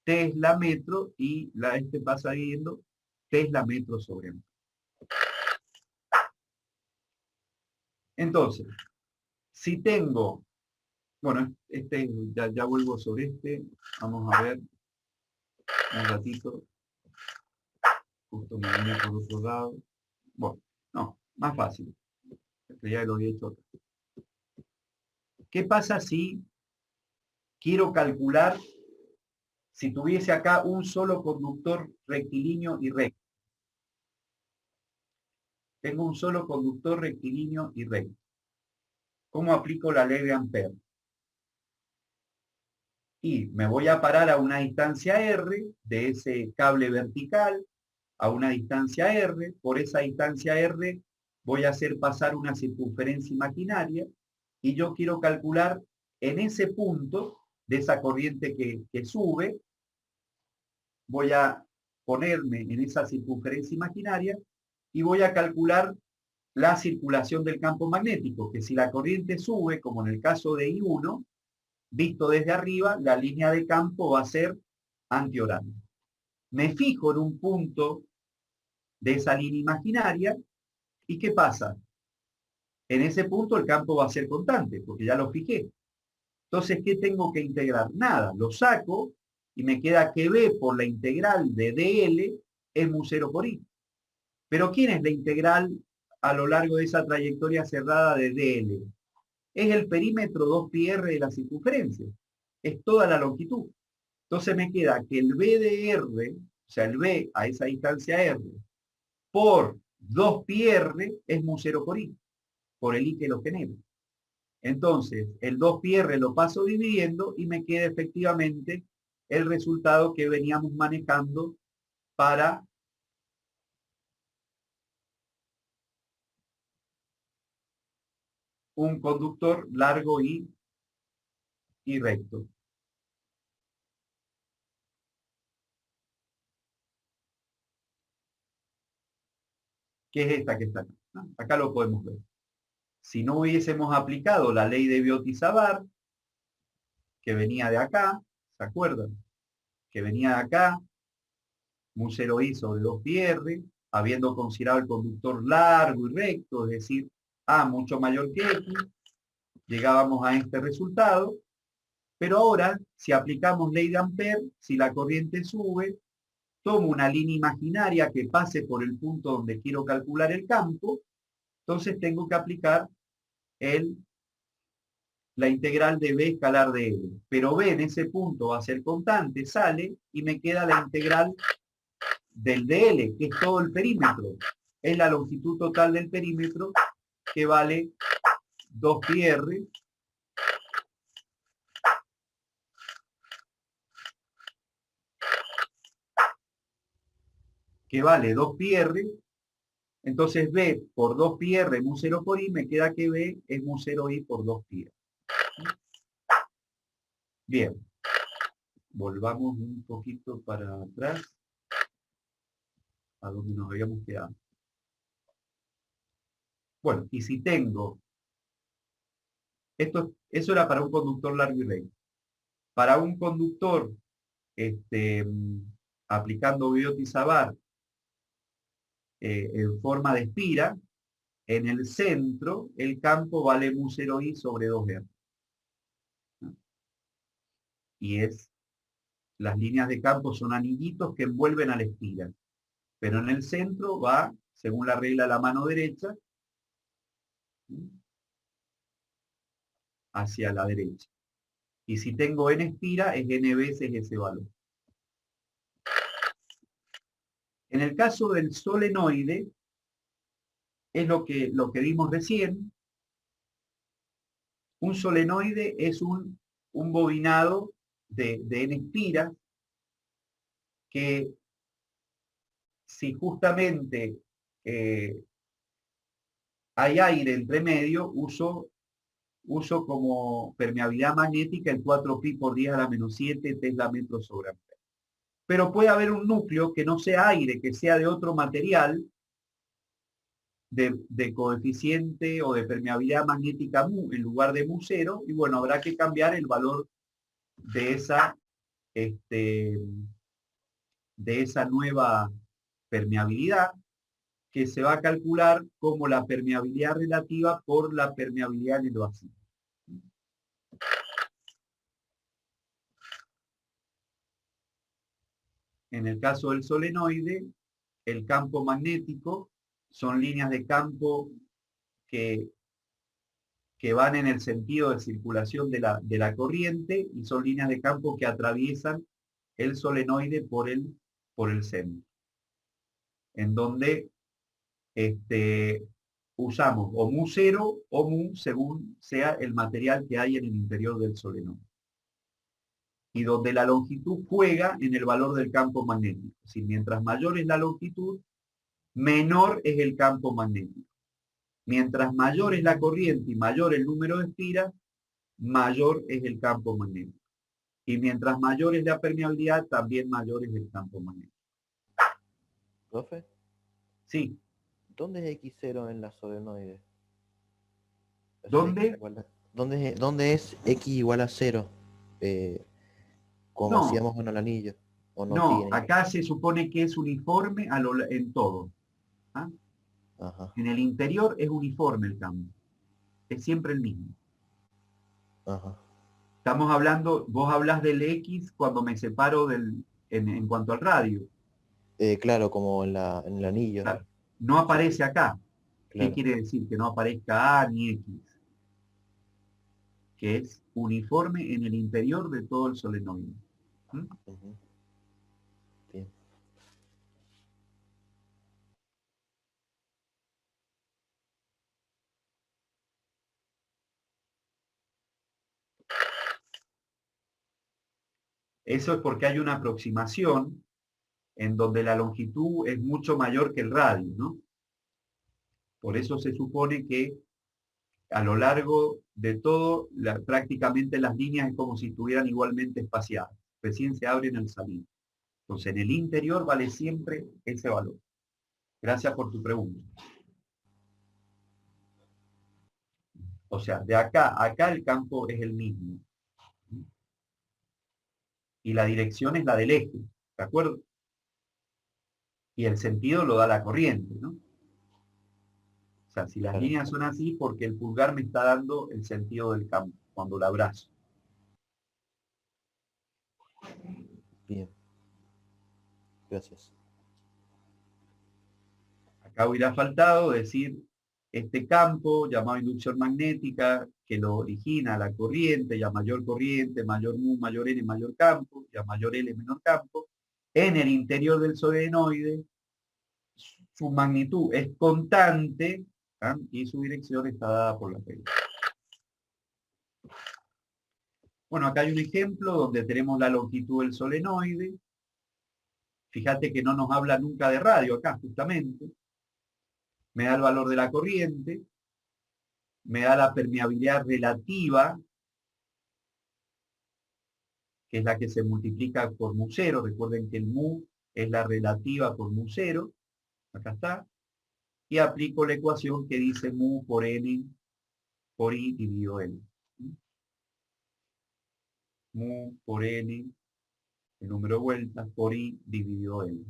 Tesla metro y este pasa viendo Tesla metro sobre Ampère. Entonces, si tengo, bueno, ya vuelvo sobre vamos a ver un ratito, justo me venía por otro lado. Bueno, no, más fácil, ya lo había hecho. ¿Qué pasa si quiero calcular, si tuviese acá un solo conductor rectilíneo y recto? Tengo un solo conductor rectilíneo y recto. ¿Cómo aplico la ley de Ampère? Y me voy a parar a una distancia R de ese cable vertical, a una distancia R. Por esa distancia R voy a hacer pasar una circunferencia imaginaria y yo quiero calcular en ese punto de esa corriente que sube, voy a ponerme en esa circunferencia imaginaria y voy a calcular la circulación del campo magnético, que si la corriente sube, como en el caso de I1, visto desde arriba, la línea de campo va a ser antihoraria. Me fijo en un punto de esa línea imaginaria, ¿y qué pasa? En ese punto el campo va a ser constante, porque ya lo fijé. Entonces, ¿qué tengo que integrar? Nada, lo saco y me queda que B por la integral de DL es mu 0 por I. Pero ¿quién es la integral a lo largo de esa trayectoria cerrada de DL? Es el perímetro 2πr de la circunferencia. Es toda la longitud. Entonces me queda que el B de R, o sea, el B a esa distancia R, por 2πr es mu 0 por I, por el I que lo genera. Entonces, el 2πr lo paso dividiendo y me queda efectivamente el resultado que veníamos manejando para un conductor largo y recto. ¿Qué es esta que está acá? Acá lo podemos ver. Si no hubiésemos aplicado la ley de Biot-Savart, que venía de acá, ¿se acuerdan? Que venía de acá, mu 0i sobre 2πr, habiendo considerado el conductor largo y recto, es decir, A mucho mayor que X, llegábamos a este resultado. Pero ahora, si aplicamos ley de Ampère, si la corriente sube, tomo una línea imaginaria que pase por el punto donde quiero calcular el campo, entonces tengo que aplicar la integral de B escalar de L. Pero B en ese punto va a ser constante, sale, y me queda la integral del dl, que es todo el perímetro. Es la longitud total del perímetro, que vale 2πr entonces B por 2πr mu 0 por I, me queda que B es mu 0i por 2πr. Bien, volvamos un poquito para atrás, a donde nos habíamos quedado. Bueno, y si tengo, eso era para un conductor largo y recto. Para un conductor, aplicando Biot-Savart en forma de espira, en el centro el campo vale mu 0i sobre 2r. Y las líneas de campo son anillitos que envuelven a la espira. Pero en el centro va, según la regla de la mano derecha, hacia la derecha. Y si tengo n espira, es n veces ese valor. En el caso del solenoide, es lo que vimos recién. Un solenoide es un bobinado de n espiras que, si justamente hay aire entre medio, uso como permeabilidad magnética el 4pi por 10 a la menos 7 tesla metros sobre ampere. Pero puede haber un núcleo que no sea aire, que sea de otro material, de coeficiente o de permeabilidad magnética mu en lugar de mu 0, y bueno, habrá que cambiar el valor de esa nueva permeabilidad, que se va a calcular como la permeabilidad relativa por la permeabilidad en el vacío. En el caso del solenoide, el campo magnético son líneas de campo que van en el sentido de circulación de la corriente, y son líneas de campo que atraviesan el solenoide por el centro, en donde usamos o mu 0 o mu según sea el material que hay en el interior del solenoide. Y donde la longitud juega en el valor del campo magnético. Si mientras mayor es la longitud, menor es el campo magnético. Mientras mayor es la corriente y mayor el número de espiras, mayor es el campo magnético. Y mientras mayor es la permeabilidad, también mayor es el campo magnético. ¿Profe? Sí. ¿Dónde es X0 en la solenoide? ¿Dónde? ¿Dónde es X igual a 0? Como hacíamos con el anillo. ¿O no, acá se supone que es uniforme en todo. ¿Ah? Ajá. En el interior es uniforme el campo. Es siempre el mismo. Ajá. Estamos hablando, vos hablas del X cuando me separo en cuanto al radio. Claro, como en el anillo. Claro, no aparece acá. ¿Qué Claro. quiere decir? Que no aparezca A ni X. Que es uniforme en el interior de todo el solenoide. ¿Mm? Ujú. Bien. Eso es porque hay una aproximación en donde la longitud es mucho mayor que el radio, ¿no? Por eso se supone que a lo largo de todo, prácticamente las líneas es como si estuvieran igualmente espaciadas. Recién se abren al salir. Entonces, en el interior vale siempre ese valor. Gracias por tu pregunta. O sea, de acá a acá el campo es el mismo. Y la dirección es la del eje, ¿de acuerdo? Y el sentido lo da la corriente, ¿no? O sea, si las Claro. líneas son así, porque el pulgar me está dando el sentido del campo cuando lo abrazo. Bien. Gracias. Acá hubiera faltado decir este campo llamado inducción magnética que lo origina la corriente, y a mayor corriente, mayor mu, mayor n, mayor campo, y a mayor L, menor campo, en el interior del solenoide, su magnitud es constante, ¿ah? Y su dirección está dada por la regla. Bueno, acá hay un ejemplo donde tenemos la longitud del solenoide. Fíjate que no nos habla nunca de radio acá, justamente. Me da el valor de la corriente, me da la permeabilidad relativa, que es la que se multiplica por mu cero. Recuerden que el mu es la relativa por mu cero. Acá está. Y aplico la ecuación que dice mu por n por i dividido n. Mu por n, el número de vueltas, por i dividido n.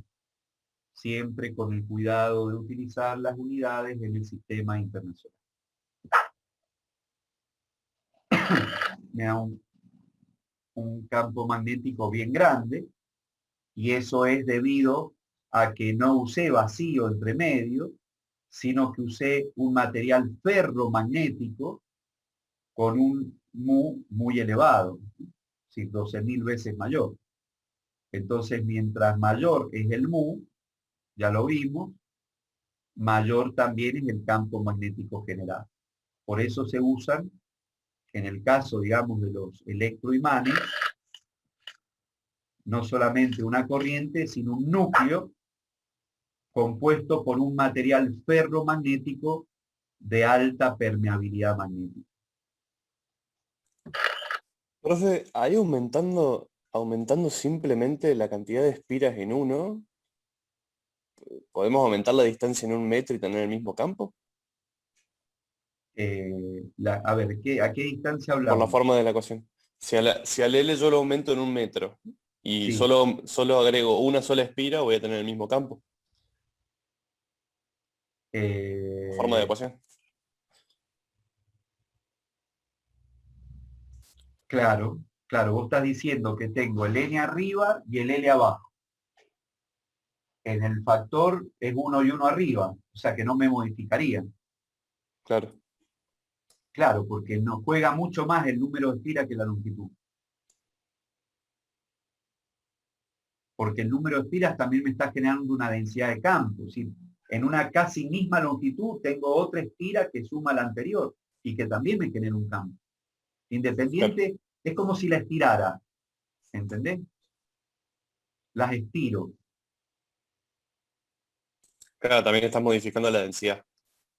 Siempre con el cuidado de utilizar las unidades en el sistema internacional. Me da un campo magnético bien grande, y eso es debido a que no usé vacío entre medio, sino que usé un material ferromagnético con un mu muy elevado, ¿sí? 12.000 veces mayor. Entonces, mientras mayor es el mu, ya lo vimos, mayor también es el campo magnético generado. Por eso se usan, en el caso, digamos, de los electroimanes, no solamente una corriente, sino un núcleo compuesto por un material ferromagnético de alta permeabilidad magnética. Profe, ahí aumentando simplemente la cantidad de espiras en uno, ¿podemos aumentar la distancia en 1 metro y tener el mismo campo? A ver, ¿a qué distancia Por la hablamos? forma de la ecuación. Si al L yo lo aumento en 1 metro y Sí. solo agrego una sola espira, voy a tener el mismo campo. Forma de ecuación. Claro, claro, vos estás diciendo que tengo el n arriba y el L abajo. En el factor es 1 y 1 arriba, o sea que no me modificaría. Claro. Claro, porque nos juega mucho más el número de espiras que la longitud. Porque el número de espiras también me está generando una densidad de campo. ¿Sí? En una casi misma longitud tengo otra espira que suma a la anterior y que también me genera un campo. Independiente, claro. Es como si la estirara. ¿Entendés? Las estiro. Claro, también estás modificando la densidad.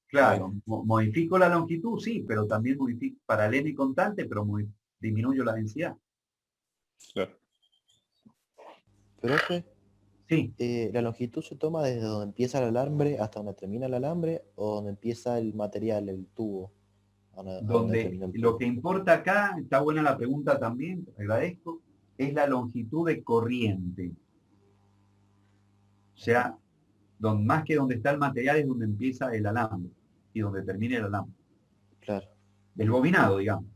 Claro, modifico la longitud, sí, pero también modifico para el n constante, pero disminuyo la densidad. Claro. Profe, sí. ¿La longitud se toma desde donde empieza el alambre hasta donde termina el alambre o donde empieza el material, el tubo? Donde lo que importa acá, está buena la pregunta también, te agradezco, es la longitud de corriente. O sea, más que donde está el material es donde empieza el alambre y donde termina el alambre. Claro. El bobinado, digamos.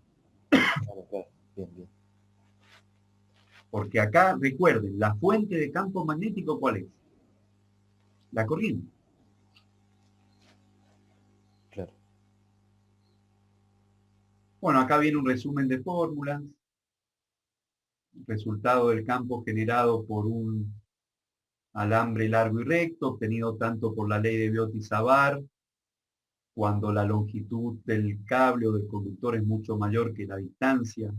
Claro, claro. Bien, bien. Porque acá, recuerden, la fuente de campo magnético, ¿cuál es? La corriente. Claro. Bueno, acá viene un resumen de fórmulas. Resultado del campo generado por un alambre largo y recto, obtenido tanto por la ley de Biot-Savart, cuando la longitud del cable o del conductor es mucho mayor que la distancia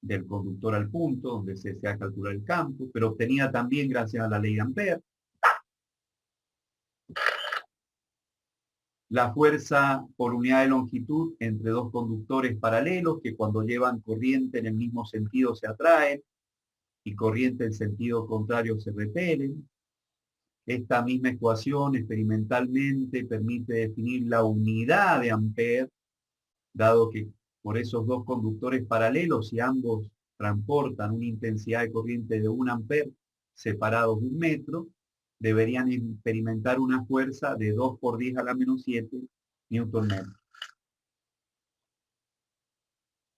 del conductor al punto donde se ha calculado el campo, pero obtenida también gracias a la ley de Ampère. La fuerza por unidad de longitud entre dos conductores paralelos que cuando llevan corriente en el mismo sentido se atraen y corriente en sentido contrario se repelen. Esta misma ecuación experimentalmente permite definir la unidad de Ampère, dado que por esos dos conductores paralelos, si ambos transportan una intensidad de corriente de 1 ampere separados de 1 metro, deberían experimentar una fuerza de 2 por 10 a la menos 7 newton metro.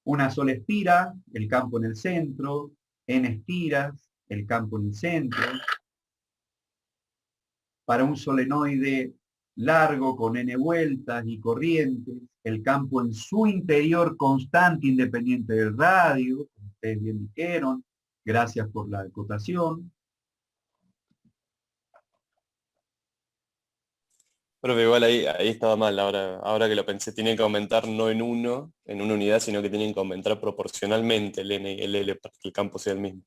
Una sola espira, el campo en el centro, n espiras, el campo en el centro. Para un solenoide largo con n vueltas y corrientes, el campo en su interior constante independiente del radio, como ustedes bien dijeron, gracias por la acotación. Pero igual ahí estaba mal, ahora que lo pensé, tienen que aumentar no en uno, en una unidad, sino que tienen que aumentar proporcionalmente el N y el L para que el campo sea el mismo.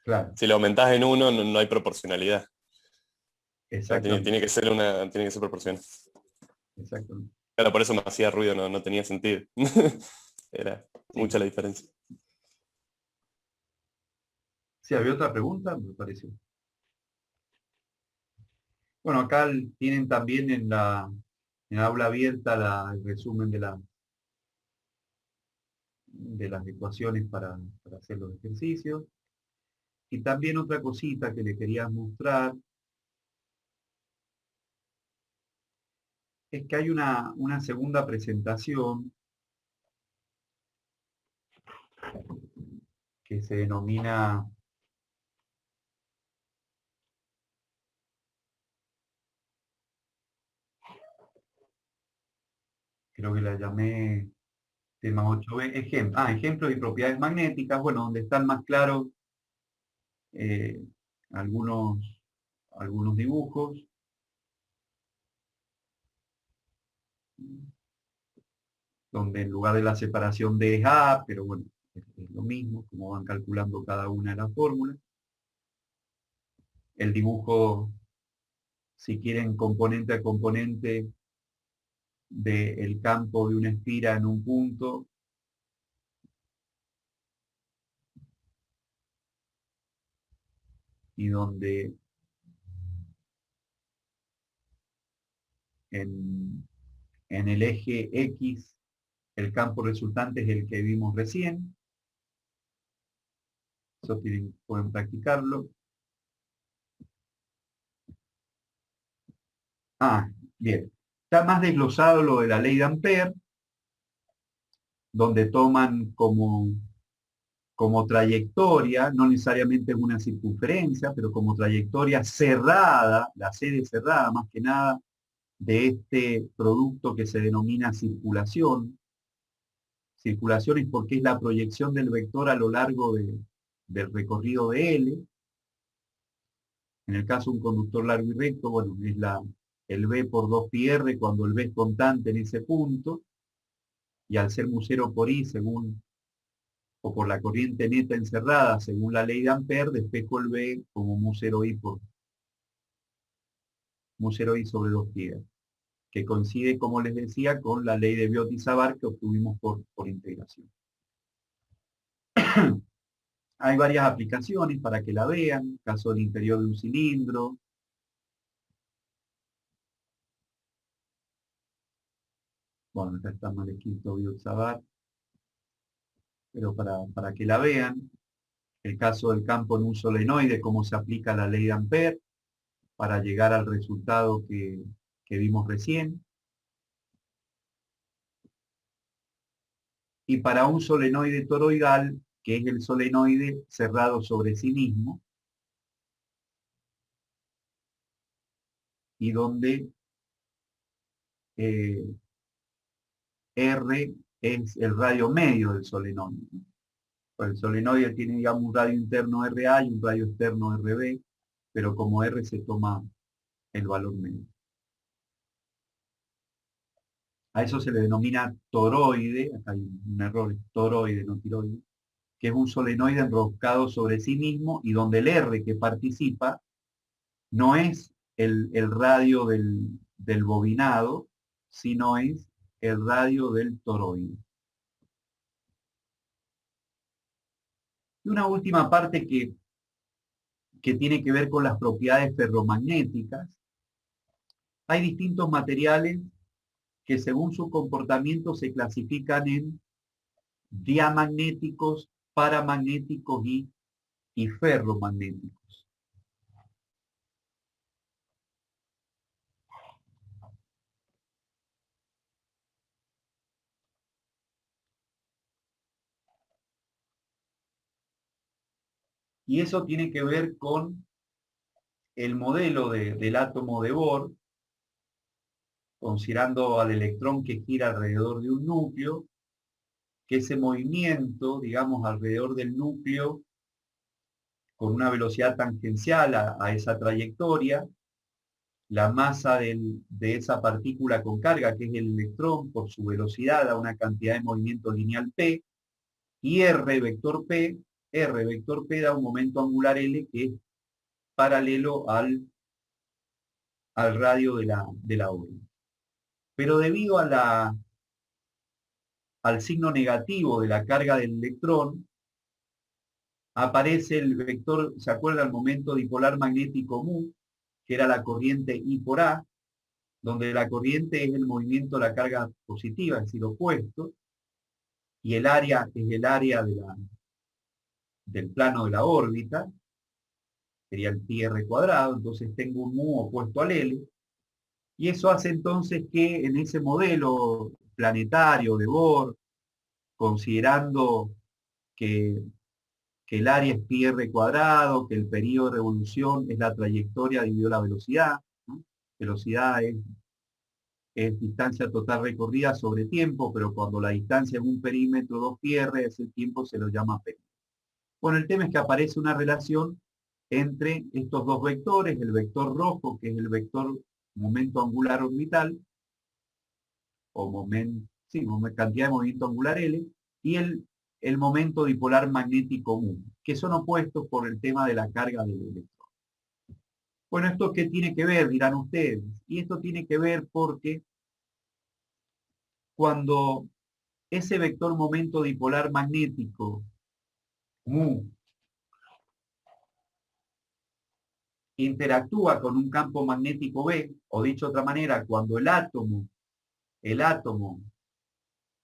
Claro, Si lo aumentás en uno, no hay proporcionalidad. O sea, exactamente, tiene que ser proporcional. exactamente. Claro, por eso me hacía ruido, no tenía sentido. Era Sí. mucha la diferencia. Si había otra pregunta, me pareció. Bueno, acá tienen también en la aula abierta el resumen de las ecuaciones para hacer los ejercicios. Y también otra cosita que le quería mostrar es que hay una segunda presentación que se denomina creo que la llamé tema 8b, ejemplos y propiedades magnéticas, bueno, donde están más claros eh, algunos, algunos dibujos. Donde en lugar de la separación de es A, pero bueno, es lo mismo, como van calculando cada una de las fórmulas. El dibujo, si quieren, componente a componente del campo de una espira en un punto, y donde en el eje X el campo resultante es el que vimos recién. Eso pueden practicarlo. Bien. Está más desglosado lo de la ley de Ampère, donde toman como trayectoria, no necesariamente es una circunferencia, pero como trayectoria cerrada, la serie cerrada más que nada, de este producto que se denomina circulación. Circulación es porque es la proyección del vector a lo largo del recorrido de L. En el caso de un conductor largo y recto, bueno, es el B por 2πr cuando el B es constante en ese punto, y al ser mu0 por I, según o por la corriente neta encerrada, según la ley de Ampère, despejo el B como mu0I por mu0I sobre 2πr, que coincide, como les decía, con la ley de Biot-Savart que obtuvimos por integración. Hay varias aplicaciones para que la vean, caso del interior de un cilindro. Bueno, acá está mal escrito Biot-Savart, pero para que la vean, el caso del campo en un solenoide, cómo se aplica la ley de Ampère para llegar al resultado que vimos recién. Y para un solenoide toroidal, que es el solenoide cerrado sobre sí mismo, y donde R es el radio medio del solenoide. Pues el solenoide tiene, digamos, un radio interno RA y un radio externo RB, pero como R se toma el valor medio. A eso se le denomina toroide, acá hay un error, es toroide, no tiroide, que es un solenoide enroscado sobre sí mismo y donde el R que participa no es el radio del bobinado, sino es el radio del toroide. Y una última parte que tiene que ver con las propiedades ferromagnéticas. Hay distintos materiales que según su comportamiento se clasifican en diamagnéticos, paramagnéticos y ferromagnéticos. Y eso tiene que ver con el modelo del átomo de Bohr, considerando al electrón que gira alrededor de un núcleo, que ese movimiento, digamos, alrededor del núcleo, con una velocidad tangencial a esa trayectoria, la masa de esa partícula con carga, que es el electrón, por su velocidad, da una cantidad de movimiento lineal P, y R vector P da un momento angular L que es paralelo al radio de la órbita. Pero debido al signo negativo de la carga del electrón, aparece el vector, ¿se acuerda? El momento dipolar magnético mu, que era la corriente I por A, donde la corriente es el movimiento de la carga positiva, es decir, opuesto, y el área es el área del plano de la órbita, sería el pi r cuadrado, entonces tengo un mu opuesto al L, y eso hace entonces que en ese modelo planetario de Bohr, considerando que el área es pi r cuadrado, que el periodo de revolución es la trayectoria dividido la velocidad, ¿no? Velocidad es distancia total recorrida sobre tiempo, pero cuando la distancia es un perímetro 2 pi r, ese tiempo se lo llama perímetro. Bueno, el tema es que aparece una relación entre estos dos vectores, el vector rojo, que es el vector momento angular orbital, o sí, cantidad de movimiento angular L, y el momento dipolar magnético mu, que son opuestos por el tema de la carga del electrón. Bueno, ¿esto qué tiene que ver? Dirán ustedes. Y esto tiene que ver porque cuando ese vector momento dipolar magnético mu interactúa con un campo magnético B, o dicho de otra manera, cuando el átomo,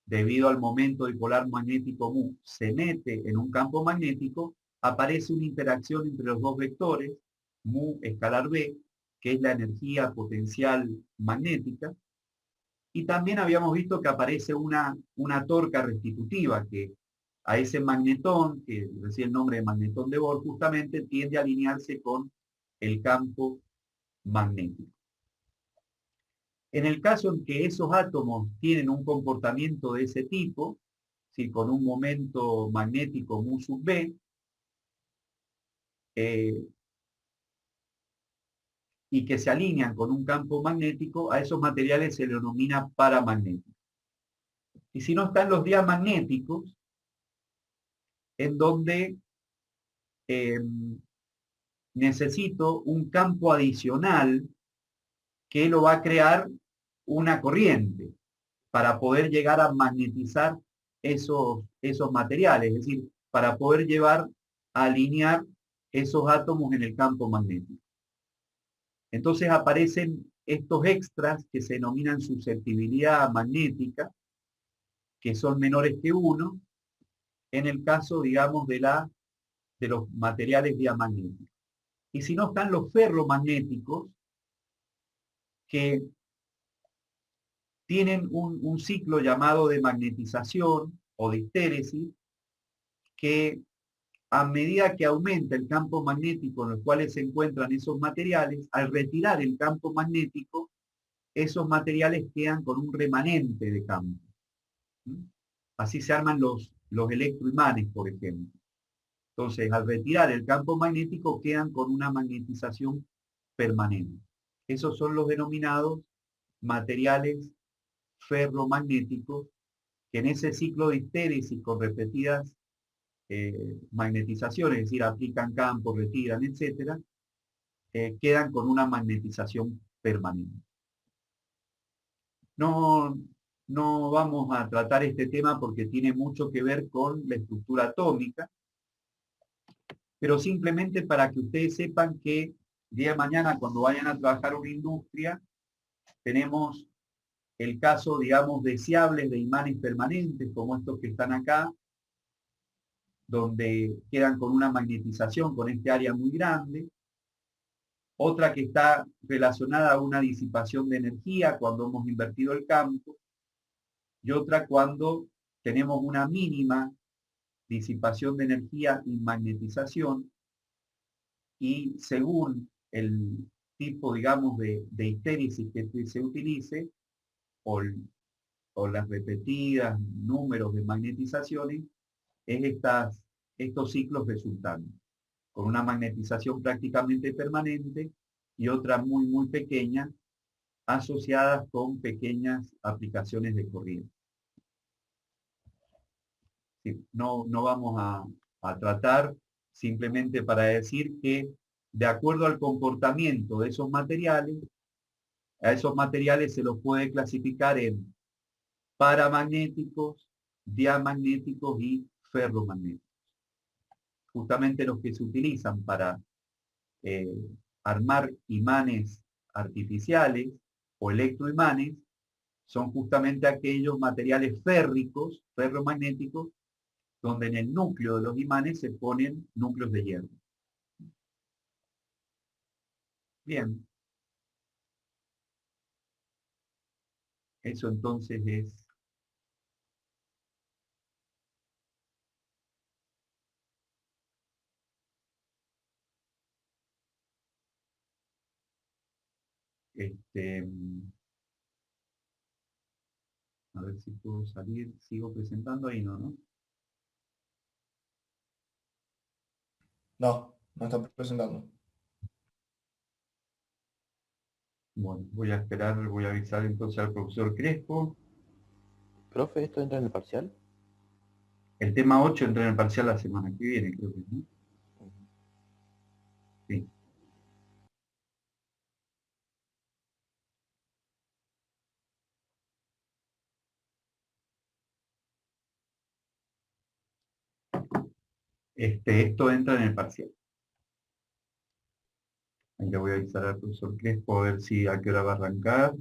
debido al momento dipolar magnético mu, se mete en un campo magnético, aparece una interacción entre los dos vectores, mu escalar B, que es la energía potencial magnética, y también habíamos visto que aparece una torca restitutiva que a ese magnetón, que recibe el nombre de magnetón de Bohr, justamente tiende a alinearse con el campo magnético. En el caso en que esos átomos tienen un comportamiento de ese tipo, si con un momento magnético mu sub B, y que se alinean con un campo magnético, a esos materiales se les denomina paramagnéticos. Y si no están los diamagnéticos, en donde necesito un campo adicional que lo va a crear una corriente para poder llegar a magnetizar esos materiales, es decir, para poder llevar a alinear esos átomos en el campo magnético. Entonces aparecen estos extras que se denominan susceptibilidad magnética, que son menores que 1, en el caso, digamos, de los materiales diamagnéticos. Y si no están los ferromagnéticos, que tienen un ciclo llamado de magnetización o de histéresis, que a medida que aumenta el campo magnético en los cuales se encuentran esos materiales, al retirar el campo magnético, esos materiales quedan con un remanente de campo. ¿Mm? Así se arman los electroimanes, por ejemplo. Entonces, al retirar el campo magnético, quedan con una magnetización permanente. Esos son los denominados materiales ferromagnéticos, que en ese ciclo de histéresis con repetidas magnetizaciones, es decir, aplican campo, retiran, etcétera, quedan con una magnetización permanente. No, no vamos a tratar este tema porque tiene mucho que ver con la estructura atómica, pero simplemente para que ustedes sepan que día de mañana, cuando vayan a trabajar una industria, tenemos el caso, digamos, deseables de imanes permanentes, como estos que están acá, donde quedan con una magnetización con este área muy grande. Otra que está relacionada a una disipación de energía cuando hemos invertido el campo. Y otra cuando tenemos una mínima disipación de energía y magnetización. Y según el tipo, digamos, de histéresis que se utilice, o, o las repetidas números de magnetizaciones, es estos ciclos resultantes, con una magnetización prácticamente permanente y otra muy, muy pequeña, asociadas con pequeñas aplicaciones de corriente. Sí, no vamos a tratar, simplemente para decir que de acuerdo al comportamiento de esos materiales, a esos materiales se los puede clasificar en paramagnéticos, diamagnéticos y ferromagnéticos. Justamente los que se utilizan para eh, armar imanes artificiales o electroimanes son justamente aquellos materiales férricos, ferromagnéticos, donde en el núcleo de los imanes se ponen núcleos de hierro. Bien, eso entonces es este, a ver si puedo salir, sigo presentando ahí, ¿no? No, no está presentando. Bueno, voy a esperar, voy a avisar entonces al profesor Crespo. Profe, ¿esto entra en el parcial? El tema 8 entra en el parcial la semana que viene, creo que, ¿no? Sí. Esto entra en el parcial. Ahí le voy a avisar al profesor Crespo a ver si a qué hora va a arrancar.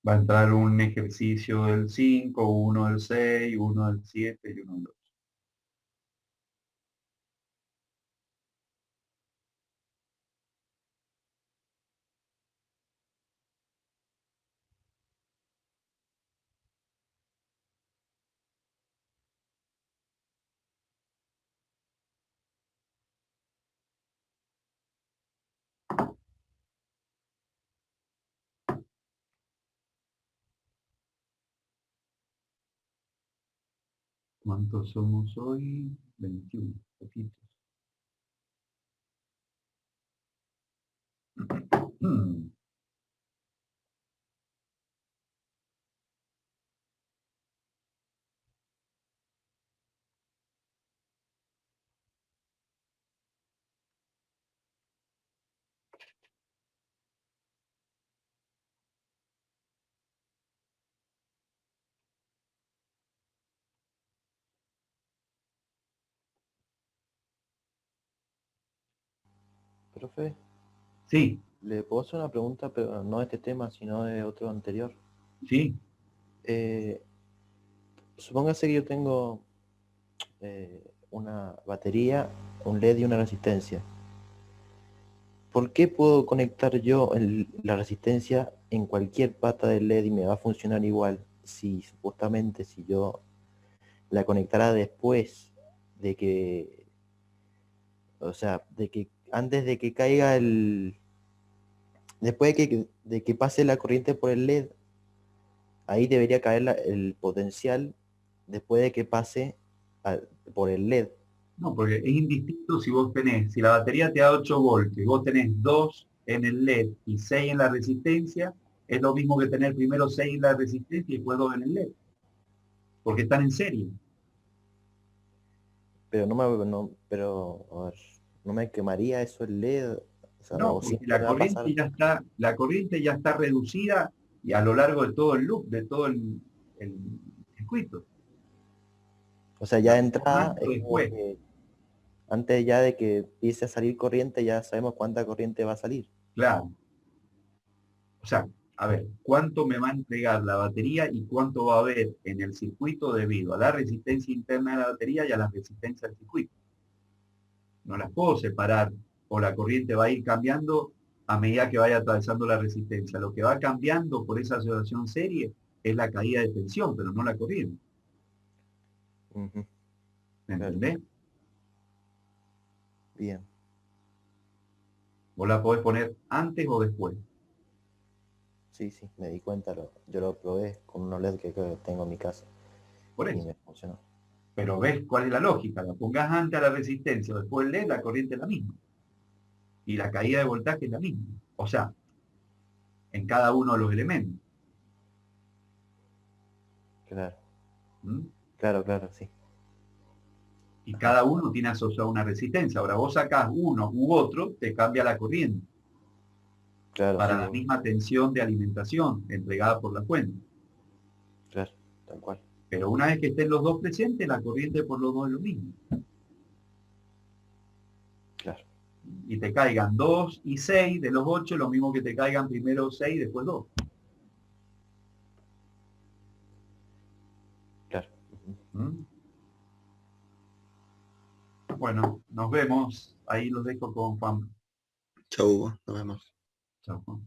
Va a entrar un ejercicio del 5, uno del 6, uno del 7 y uno del 8. ¿Cuántos somos hoy? 21, poquitos. Profe, Sí, le puedo hacer una pregunta, pero no de este tema, sino de otro anterior. sí, Supóngase que yo tengo una batería, un LED y una resistencia. ¿Por qué puedo conectar yo la resistencia en cualquier pata del LED y me va a funcionar igual si supuestamente si yo la conectara después de que, o sea, de que antes de que caiga después de que pase la corriente por el LED, ahí debería caer el potencial después de que pase por el LED. no, porque es indistinto si vos tenés, si la batería te da 8 voltios y vos tenés 2 en el LED y 6 en la resistencia, es lo mismo que tener primero 6 en la resistencia y después 2 en el LED, porque están en serie. Pero pero a ver, no me quemaría eso el LED, o sea, No, o porque siempre va a pasar. la corriente ya está reducida y a lo largo de todo el loop, de todo el circuito. O sea, ya La de tenemos entrada antes o es como después. que antes ya de que empiece a salir corriente, ya sabemos cuánta corriente va a salir. Claro. O sea, a ver, ¿cuánto me va a entregar la batería y cuánto va a haber en el circuito debido a la resistencia interna de la batería y a la resistencia del circuito? No las puedo separar o la corriente va a ir cambiando a medida que vaya atravesando la resistencia. Lo que va cambiando por esa asociación serie es la caída de tensión, pero no la corriente. Ujú, ¿Me claro, entendés? bien. Vos la podés poner antes o después. Sí, sí, me di cuenta, yo lo probé con un OLED que tengo en mi casa Por y eso. me funcionó. Pero ves cuál es la lógica. La pongas antes a la resistencia o después el LED, la corriente es la misma. Y la caída de voltaje es la misma. O sea, en cada uno de los elementos. Claro, ¿Mm? claro, claro, sí. Y Ajá, cada uno tiene asociado una resistencia. Ahora vos sacás uno u otro, te cambia la corriente claro, para sí, la misma tensión de alimentación entregada por la fuente. claro, tal cual. Pero una vez que estén los dos presentes, la corriente por los dos es lo mismo. Claro, Y te caigan 2 y 6 de los 8, lo mismo que te caigan primero 6 después 2. claro. Ujú. ¿Mm? Bueno, nos vemos. Ahí los dejo con Juan. Chau, Hugo, nos vemos. Chao, Juan.